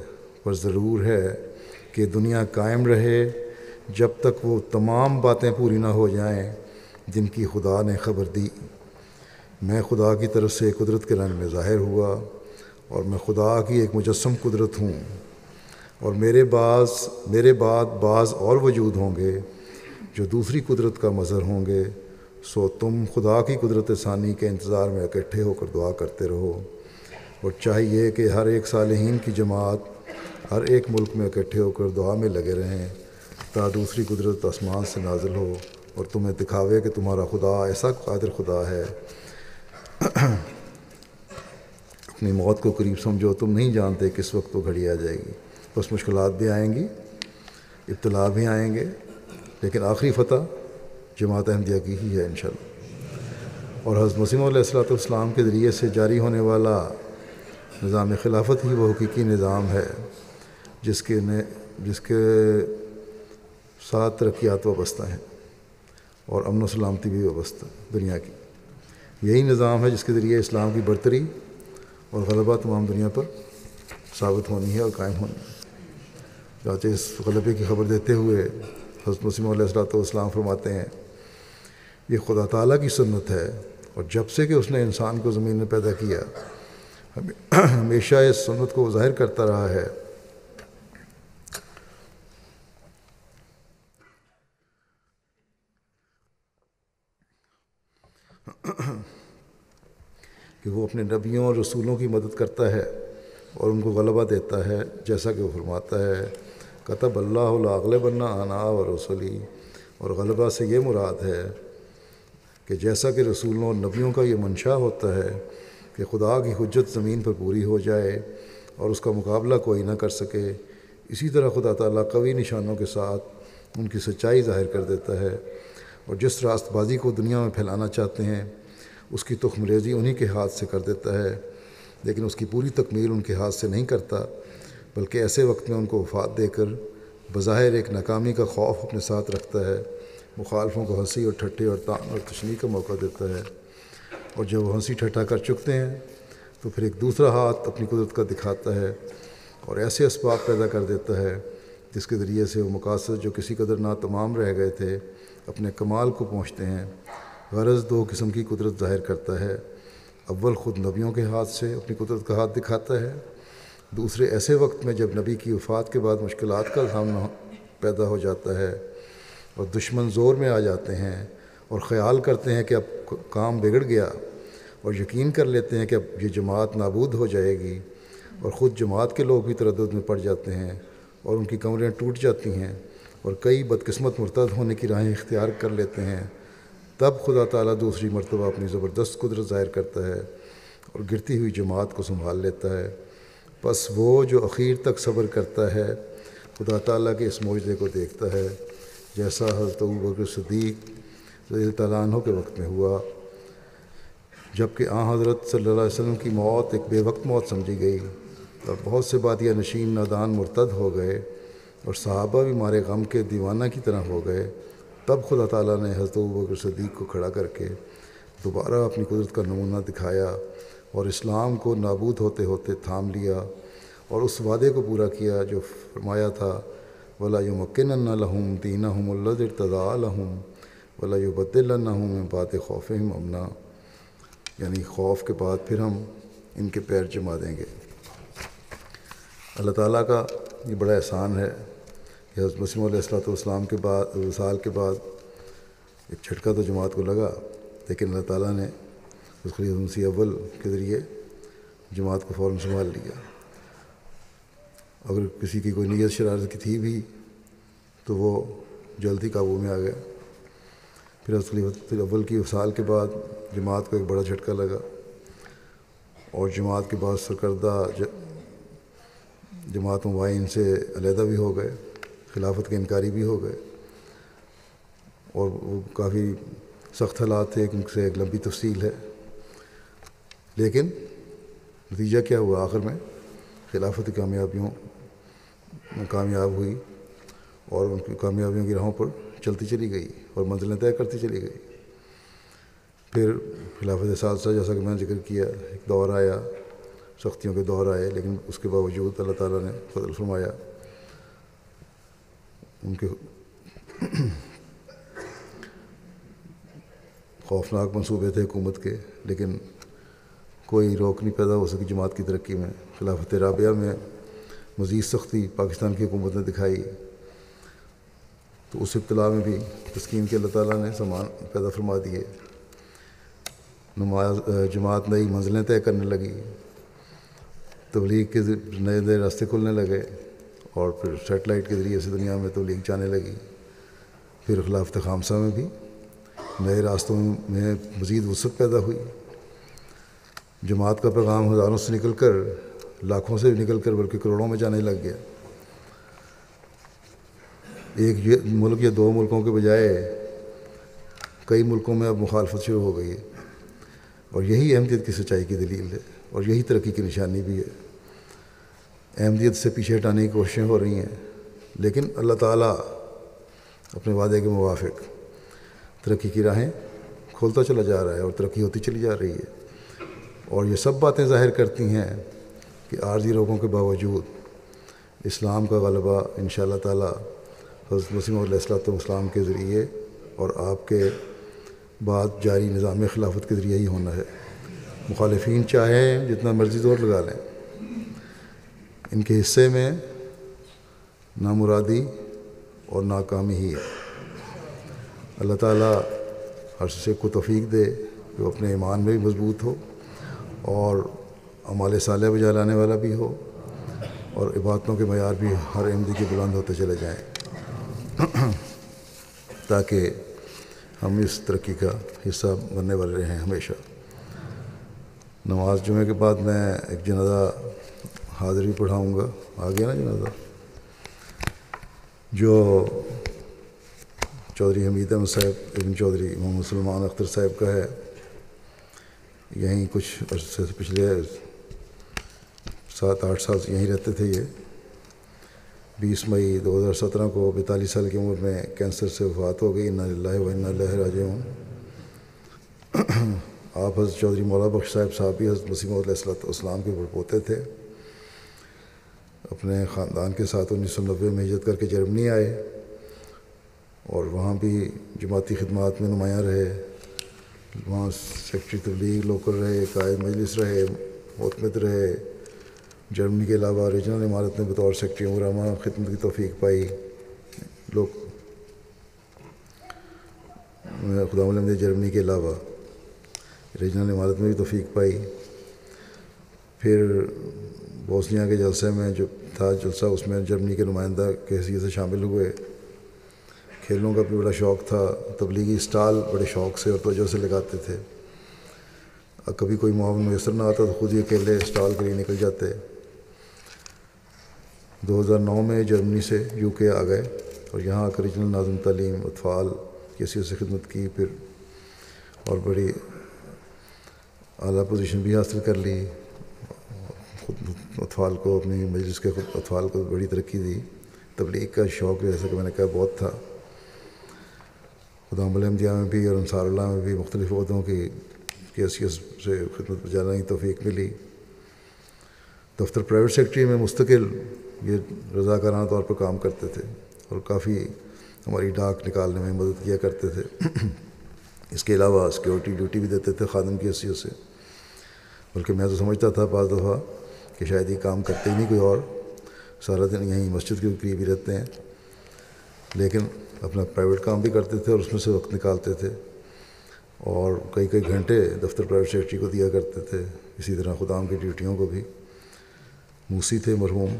پر ضرور ہے کہ دنیا قائم رہے جب تک وہ تمام باتیں پوری نہ ہو جائیں جن کی خدا نے خبر دی۔ میں خدا کی طرف سے قدرت کے رنگ میں ظاہر ہوا اور میں خدا کی ایک مجسم قدرت ہوں، اور میرے بعد بعض اور وجود ہوں گے جو دوسری قدرت کا مظہر ہوں گے، سو تم خدا کی قدرت ثانی کے انتظار میں اکٹھے ہو کر دعا کرتے رہو، اور چاہیے کہ ہر ایک صالحین کی جماعت ہر ایک ملک میں اکٹھے ہو کر دعا میں لگے رہیں تا دوسری قدرت آسمان سے نازل ہو اور تمہیں دکھاوے کہ تمہارا خدا ایسا قادر خدا ہے۔ اپنی موت کو قریب سمجھو، تم نہیں جانتے کس وقت وہ گھڑی آ جائے گی۔ بس مشکلات بھی آئیں گی، ابتلا بھی آئیں گے، لیکن آخری فتح جماعت احمدیہ کی ہی ہے انشاءاللہ۔ اور حضرت مسیح علیہ السلام کے ذریعے سے جاری ہونے والا نظام خلافت ہی وہ حقیقی نظام ہے جس کے ساتھ ترقیات وابستہ ہیں اور امن و سلامتی بھی وابستہ دنیا کی۔ یہی نظام ہے جس کے ذریعے اسلام کی برتری اور غلبہ تمام دنیا پر ثابت ہونی ہے اور قائم ہونی ہے۔ چنانچہ اس غلبے کی خبر دیتے ہوئے حضرت مسیح علیہ السلام فرماتے ہیں، یہ خدا تعالیٰ کی سنت ہے، اور جب سے کہ اس نے انسان کو زمین میں پیدا کیا ہمیشہ اس سنت کو ظاہر کرتا رہا ہے کہ وہ اپنے نبیوں اور رسولوں کی مدد کرتا ہے اور ان کو غلبہ دیتا ہے، جیسا کہ وہ فرماتا ہے کتب اللہ لاغلبن انا ورسلی، اور غلبہ سے یہ مراد ہے کہ جیسا کہ رسولوں اور نبیوں کا یہ منشا ہوتا ہے کہ خدا کی حجت زمین پر پوری ہو جائے اور اس کا مقابلہ کوئی نہ کر سکے، اسی طرح خدا تعالیٰ قوی نشانوں کے ساتھ ان کی سچائی ظاہر کر دیتا ہے، اور جس راست بازی کو دنیا میں پھیلانا چاہتے ہیں اس کی تخم ریزی انہی کے ہاتھ سے کر دیتا ہے، لیکن اس کی پوری تکمیل ان کے ہاتھ سے نہیں کرتا، بلکہ ایسے وقت میں ان کو وفات دے کر بظاہر ایک ناکامی کا خوف اپنے ساتھ رکھتا ہے، مخالفوں کو ہنسی اور ٹھٹے اور طعن اور تشنیع کا موقع دیتا ہے، اور جب وہ ہنسی ٹھٹا کر چکتے ہیں تو پھر ایک دوسرا ہاتھ اپنی قدرت کا دکھاتا ہے اور ایسے اسباب پیدا کر دیتا ہے جس کے ذریعے سے وہ مقاصد جو کسی قدر ناتمام رہ گئے تھے اپنے کمال کو پہنچتے ہیں۔ غرض دو قسم کی قدرت ظاہر کرتا ہے، اول خود نبیوں کے ہاتھ سے اپنی قدرت کا ہاتھ دکھاتا ہے، دوسرے ایسے وقت میں جب نبی کی وفات کے بعد مشکلات کا سامنا پیدا ہو جاتا ہے اور دشمن زور میں آ جاتے ہیں اور خیال کرتے ہیں کہ اب کام بگڑ گیا، اور یقین کر لیتے ہیں کہ اب یہ جماعت نابود ہو جائے گی، اور خود جماعت کے لوگ بھی تردد میں پڑ جاتے ہیں اور ان کی کمریں ٹوٹ جاتی ہیں اور کئی بدقسمت مرتد ہونے کی راہیں اختیار کر لیتے ہیں، تب خدا تعالیٰ دوسری مرتبہ اپنی زبردست قدرت ظاہر کرتا ہے اور گرتی ہوئی جماعت کو سنبھال لیتا ہے۔ پس وہ جو اخیر تک صبر کرتا ہے خدا تعالیٰ کے اس معجزے کو دیکھتا ہے، جیسا حضرت ابوبکر صدیق رضی اللہ تعالیٰ عنہ کے وقت میں ہوا، جب کہ حضرت صلی اللہ علیہ وسلم کی موت ایک بے وقت موت سمجھی گئی اور بہت سے بادیہ نشین نادان مرتد ہو گئے اور صحابہ بھی مارے غم کے دیوانہ کی طرح ہو گئے، تب خدا تعالیٰ نے حضرت ابوبکر صدیق کو کھڑا کر کے دوبارہ اپنی قدرت کا نمونہ دکھایا اور اسلام کو نابود ہوتے ہوتے تھام لیا اور اس وعدے کو پورا کیا جو فرمایا تھا وَلَا يُمَكِّنَنَّ لَهُمْ دِينَهُمُ الَّذِي ارْتَضَىٰ لَهُمْ وَلَا يُبَدِّلَنَّهُم مِّن بَعْدِ خَوْفِهِمْ أَمْنًا، یعنی خوف کے بعد پھر ہم ان کے پیر جما دیں گے۔ اللہ تعالیٰ کا یہ بڑا احسان ہے کہ حضرت مسیح علیہ السلام کے بعد وصال کے بعد ایک جھٹکا تو جماعت کو لگا، لیکن اللہ تعالیٰ نے اس خلیفہ مسیح اول کے ذریعے جماعت کو فوراً سنبھال لیا۔ اگر کسی کی کوئی نیت شرارت کی تھی بھی تو وہ جلد ہی قابو میں آ گیا۔ پھر حضرت خلیفہ اول کی وصال کے بعد جماعت کو ایک بڑا جھٹکا لگا اور جماعت کے بعد سرکردہ جماعت مبائن سے علیحدہ بھی ہو گئے، خلافت کے انکاری بھی ہو گئے، اور وہ کافی سخت حالات تھے، ان سے ایک لمبی تفصیل ہے، لیکن نتیجہ کیا ہوا؟ آخر میں خلافت کامیابیوں کامیاب ہوئی اور ان کی کامیابیوں کی راہوں پر چلتی چلی گئی اور منزلیں طے کرتی چلی گئی۔ پھر خلافت ثالثہ جیسا کہ میں نے ذکر کیا، ایک دور آیا، سختیوں کے دور آئے، لیکن اس کے باوجود اللہ تعالیٰ نے فضل فرمایا۔ ان کے خوفناک منصوبے تھے حکومت کے، لیکن کوئی روک نہیں پیدا ہو سکی جماعت کی ترقی میں۔ خلافت رابعہ میں مزید سختی پاکستان کی حکومت نے دکھائی، تو اس ابتلا میں بھی تسکین کے اللہ تعالیٰ نے سامان پیدا فرما دیے، جماعت نئی منزلیں طے کرنے لگی، تبلیغ کے نئے نئے راستے کھلنے لگے، اور پھر سیٹلائٹ کے ذریعے سے دنیا میں تبلیغ جانے لگی۔ پھر خلافت خامسہ میں بھی نئے راستوں میں مزید وسعت پیدا ہوئی، جماعت کا پیغام ہزاروں سے نکل کر، لاکھوں سے نکل کر بلکہ کروڑوں میں جانے لگ گیا۔ ایک ملک یا دو ملکوں کے بجائے کئی ملکوں میں اب مخالفت شروع ہو گئی ہے، اور یہی احمدیت کی سچائی کی دلیل ہے، اور یہی ترقی کی نشانی بھی ہے۔ احمدیت سے پیچھے ہٹانے کی کوششیں ہو رہی ہیں، لیکن اللہ تعالیٰ اپنے وعدے کے موافق ترقی کی راہیں کھولتا چلا جا رہا ہے، اور ترقی ہوتی چلی جا رہی ہے۔ اور یہ سب باتیں ظاہر کرتی ہیں کہ عارضی روگوں کے باوجود اسلام کا غلبہ انشاءاللہ تعالیٰ حضرت مسیح موعود علیہ السلام کے ذریعے اور آپ کے بعد جاری نظام خلافت کے ذریعے ہی ہونا ہے۔ مخالفین چاہیں جتنا مرضی زور لگا لیں، ان کے حصے میں نامرادی اور ناکامی ہی ہے۔ اللہ تعالیٰ ہر شخص کو توفیق دے کہ وہ اپنے ایمان میں بھی مضبوط ہو، اور اعمال صالحہ بجا لانے والا بھی ہو، اور عبادتوں کے معیار بھی ہر احمدی کے بلند ہوتے چلے جائیں، تاکہ ہم اس ترقی کا حصہ بننے والے رہیں ہمیشہ۔ نماز جمعہ کے بعد میں ایک جنازہ حاضری پڑھاؤں گا، آ گیا نا جنازہ، جو چودھری حمید احمد صاحب ابن چودھری محمد سلمان اختر صاحب کا ہے۔ یہیں کچھ عرصے سے پچھلے 7-8 سال سے یہیں رہتے تھے۔ یہ 20 مئی 2017 کو 42 سال کی عمر میں کینسر سے وفات ہو گئی۔ انا للہ و انا الیہ راجعون۔ آپ حضرت چودھری مولا بخش صاحب بھی حضرت مسیح موعود علیہ السلام کے پڑپوتے تھے۔ اپنے خاندان کے ساتھ 1990 میں ہجرت کر کے جرمنی آئے، اور وہاں بھی جماعتی خدمات میں نمایاں رہے۔ وہاں سیکٹری تبلیغ لوکل رہے، قائد مجلس رہے، معتمد رہے۔ جرمنی کے علاوہ ریجنل امارت میں بطور سیکٹری امور عامہ خدمت کی توفیق پائی۔ خدا نے جرمنی کے علاوہ ریجنل امارت میں بھی توفیق پائی۔ پھر بوسنیا کے جلسے میں جو تھا جلسہ، اس میں جرمنی کے نمائندہ کی حیثیت سے شامل ہوئے۔ کھیلوں کا بھی بڑا شوق تھا، تبلیغی اسٹال بڑے شوق سے اور توجہ سے لگاتے تھے۔ کبھی کوئی معاون میسر نہ آتا تو خود ہی اکیلے اسٹال کے لیے نکل جاتے۔ 2009 میں جرمنی سے UK آ گئے، اور یہاں آ کر ریجنل ناظم تعلیم اطفال کی حیثیت سے خدمت کی، پھر اور بڑی اعلیٰ پوزیشن بھی حاصل کر لی۔ خود اطفال کو اپنی مجلس کے خود اطفال کو بڑی ترقی دی۔ تبلیغ کا شوق جیسا کہ میں نے کہا بہت تھا۔ خدام الاحمدیہ میں بھی اور انصار اللہ میں بھی مختلف عہدوں کی حیثیت سے خدمت بجانے کی توفیق ملی۔ دفتر پرائیویٹ سیکٹری میں مستقل یہ رضاکارانہ طور پر کام کرتے تھے، اور کافی ہماری ڈاک نکالنے میں مدد کیا کرتے تھے۔ اس کے علاوہ سیکیورٹی ڈیوٹی بھی دیتے تھے خادم کی حیثیت سے، بلکہ میں تو سمجھتا تھا بعض دفعہ کہ شاید یہ کام کرتے ہی نہیں کوئی اور، سارا دن یہیں مسجد کے قریب ہی رہتے ہیں، لیکن اپنا پرائیویٹ کام بھی کرتے تھے اور اس میں سے وقت نکالتے تھے، اور کئی کئی گھنٹے دفتر پرائیویٹ سیکرٹری کو دیا کرتے تھے۔ اسی طرح خدام کی ڈیوٹیوں کو بھی۔ موسی تھے مرحوم،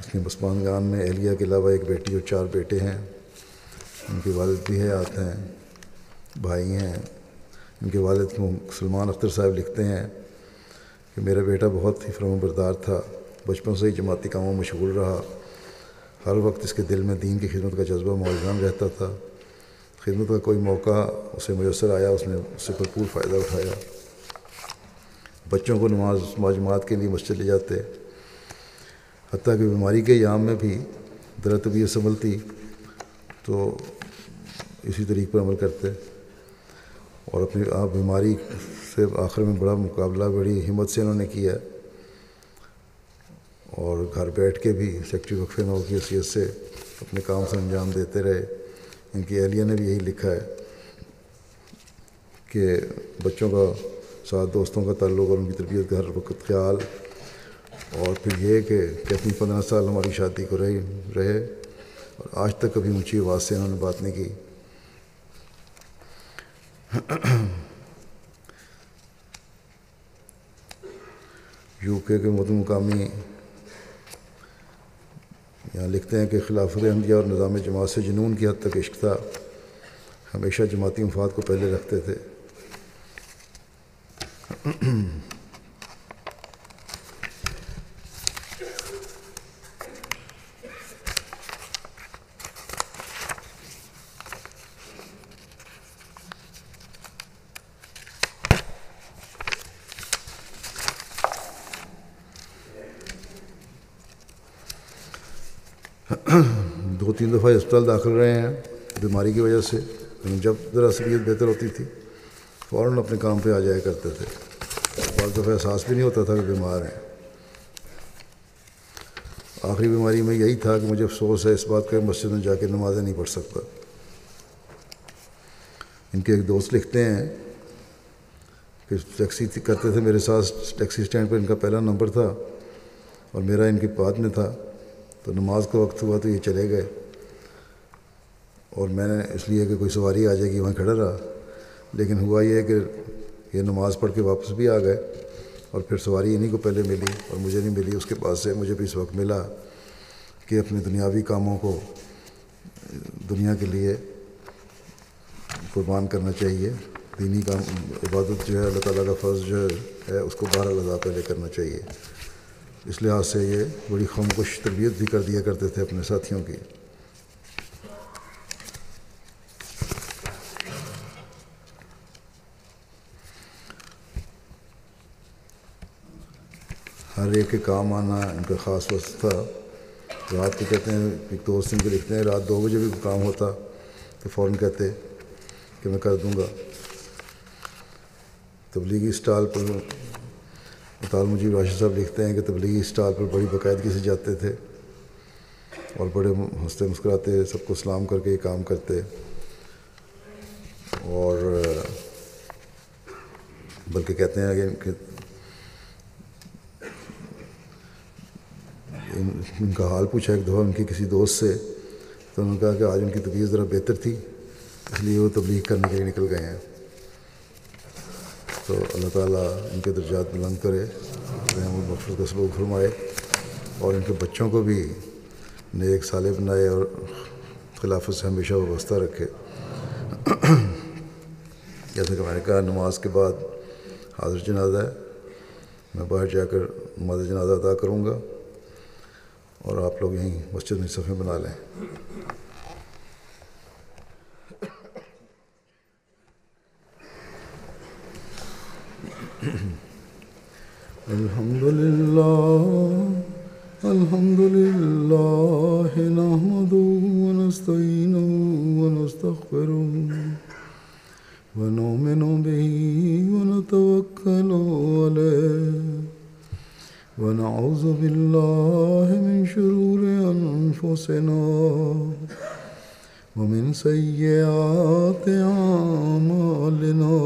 اس نے بسمانگان میں اہلیہ کے علاوہ ایک بیٹی اور 4 بیٹے ہیں۔ ان کے والد بھی حیات ہیں، بھائی ہیں۔ ان کے والد سلمان اختر صاحب لکھتے ہیں کہ میرا بیٹا بہت ہی فرما بردار تھا، بچپن سے ہی جماعتی کاموں میں مشغول رہا، ہر وقت اس کے دل میں دین کی خدمت کا جذبہ موجود رہتا تھا۔ خدمت کا کوئی موقع اسے میسر آیا، اس نے اس سے بھرپور فائدہ اٹھایا۔ بچوں کو نماز جماعت کے لیے مسجد لے جاتے، حتیٰ کہ بیماری کے ایام میں بھی در طبیعت سنبھلتی تو اسی طریق پر عمل کرتے، اور اپنی بیماری سے آخر میں بڑا مقابلہ بڑی ہمت سے انہوں نے کیا، اور گھر بیٹھ کے بھی سیکٹری وقفے نو کی حیثیت سے اپنے کام سے انجام دیتے رہے۔ ان کی اہلیہ نے بھی یہی لکھا ہے کہ بچوں کا ساتھ دوستوں کا تعلق اور ان کی تربیت کا ہر وقت خیال، اور پھر یہ کہ اپنی 15 سال ہماری شادی کو رہے اور آج تک کبھی اونچی آواز سے انہوں نے بات نہیں کی۔ یو کے مقامی یہاں لکھتے ہیں کہ خلافت احمدیہ اور نظام جماعت سے جنون کی حد تک عشق تھا، ہمیشہ جماعتی مفاد کو پہلے رکھتے تھے۔ دو تین دفعہ اسپتال داخل رہے ہیں بیماری کی وجہ سے، لیکن جب ذرا طبیعت بہتر ہوتی تھی فوراً اپنے کام پہ آ جایا کرتے تھے، بعض دفعہ احساس بھی نہیں ہوتا تھا کہ بیمار ہیں۔ آخری بیماری میں یہی تھا کہ مجھے افسوس ہے اس بات کا مسجد میں جا کے نمازیں نہیں پڑھ سکتا۔ ان کے ایک دوست لکھتے ہیں کہ ٹیکسی کرتے تھے میرے ساتھ، ٹیکسی اسٹینڈ پر ان کا پہلا نمبر تھا اور میرا ان کے بعد میں تھا، تو نماز کا وقت ہوا تو یہ چلے گئے اور میں نے اس لیے کہ کوئی سواری آ جائے گی وہاں کھڑا رہا، لیکن ہوا یہ کہ یہ نماز پڑھ کے واپس بھی آ گئے اور پھر سواری انہیں کو پہلے ملی اور مجھے نہیں ملی اس کے بعد سے۔ مجھے بھی اس وقت ملا کہ اپنے دنیاوی کاموں کو دنیا کے لیے قربان کرنا چاہیے، دینی کام عبادت جو ہے اللہ تعالیٰ کا فرض جو ہے اس کو بہرحال ادا پہلے کرنا چاہیے۔ اس لحاظ سے یہ بڑی خاموش تربیت بھی کر دیا کرتے تھے اپنے ساتھیوں کی۔ ہر ایک کے کام آنا ان کا خاص وقت تھا۔ رات کو کہتے ہیں، ایک دوست ان کے لکھتے ہیں، رات 2 بجے بھی کوئی کام ہوتا تو فوراً کہتے کہ میں کر دوں گا۔ تبلیغی اسٹال پر مطال مجیب راشد صاحب لکھتے ہیں کہ تبلیغی اسٹال پر بڑی باقاعدگی سے جاتے تھے اور بڑے ہنستے مسکراتے سب کو سلام کر کے یہ کام کرتے، اور بلکہ کہتے ہیں کہ ان کا حال پوچھا ایک دفعہ ان کی کسی دوست سے، تو انہوں نے کہا کہ آج ان کی طبیعت ذرا بہتر تھی اس لیے وہ تبلیغ کرنے کے لیے نکل گئے ہیں۔ تو اللہ تعالیٰ ان کے درجات بلند کرے، رحم و مغفرت کا سلوک فرمائے اور ان کے بچوں کو بھی نیک صالح بنائے اور خلافت سے ہمیشہ وابستہ رکھے۔ جیسے کہ میں نے کہا نماز کے بعد حاضر جنازہ ہے، میں باہر جا کر نماز جنازہ ادا کروں گا اور آپ لوگ یہیں مسجد میں صفیں بنا لیں۔ الحمد للہ نحمده ونستعینه ونستغفره ونؤمن به ونتوکل علیہ ونعوذ باللہ من شرور انفسنا ومن سیئات اعمالنا،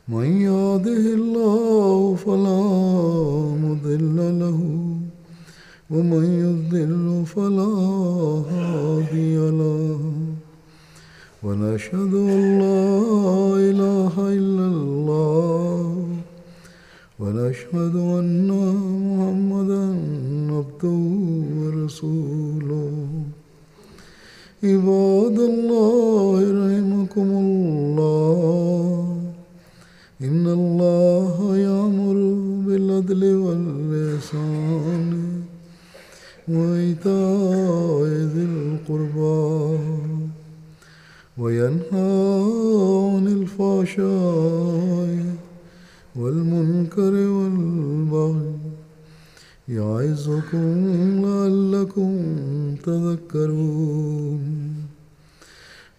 من يهده الله فلا مضل له ومن يضلل فلا هادي له، ونشهد أن لا إله إلا الله ونشهد أن محمدا عبده ورسوله۔ عباد الله رحمكم الله، إن الله يأمر بالعدل والإحسان وإيتاء ذي القربى وينهى عن الفحشاء والمنكر والبغي يعظكم لعلكم تذكرون۔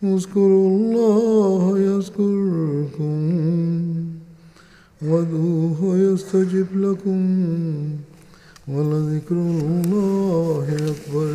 اذكروا الله يذكركم وادعوه يستجب لكم ولذكر الله أكبر۔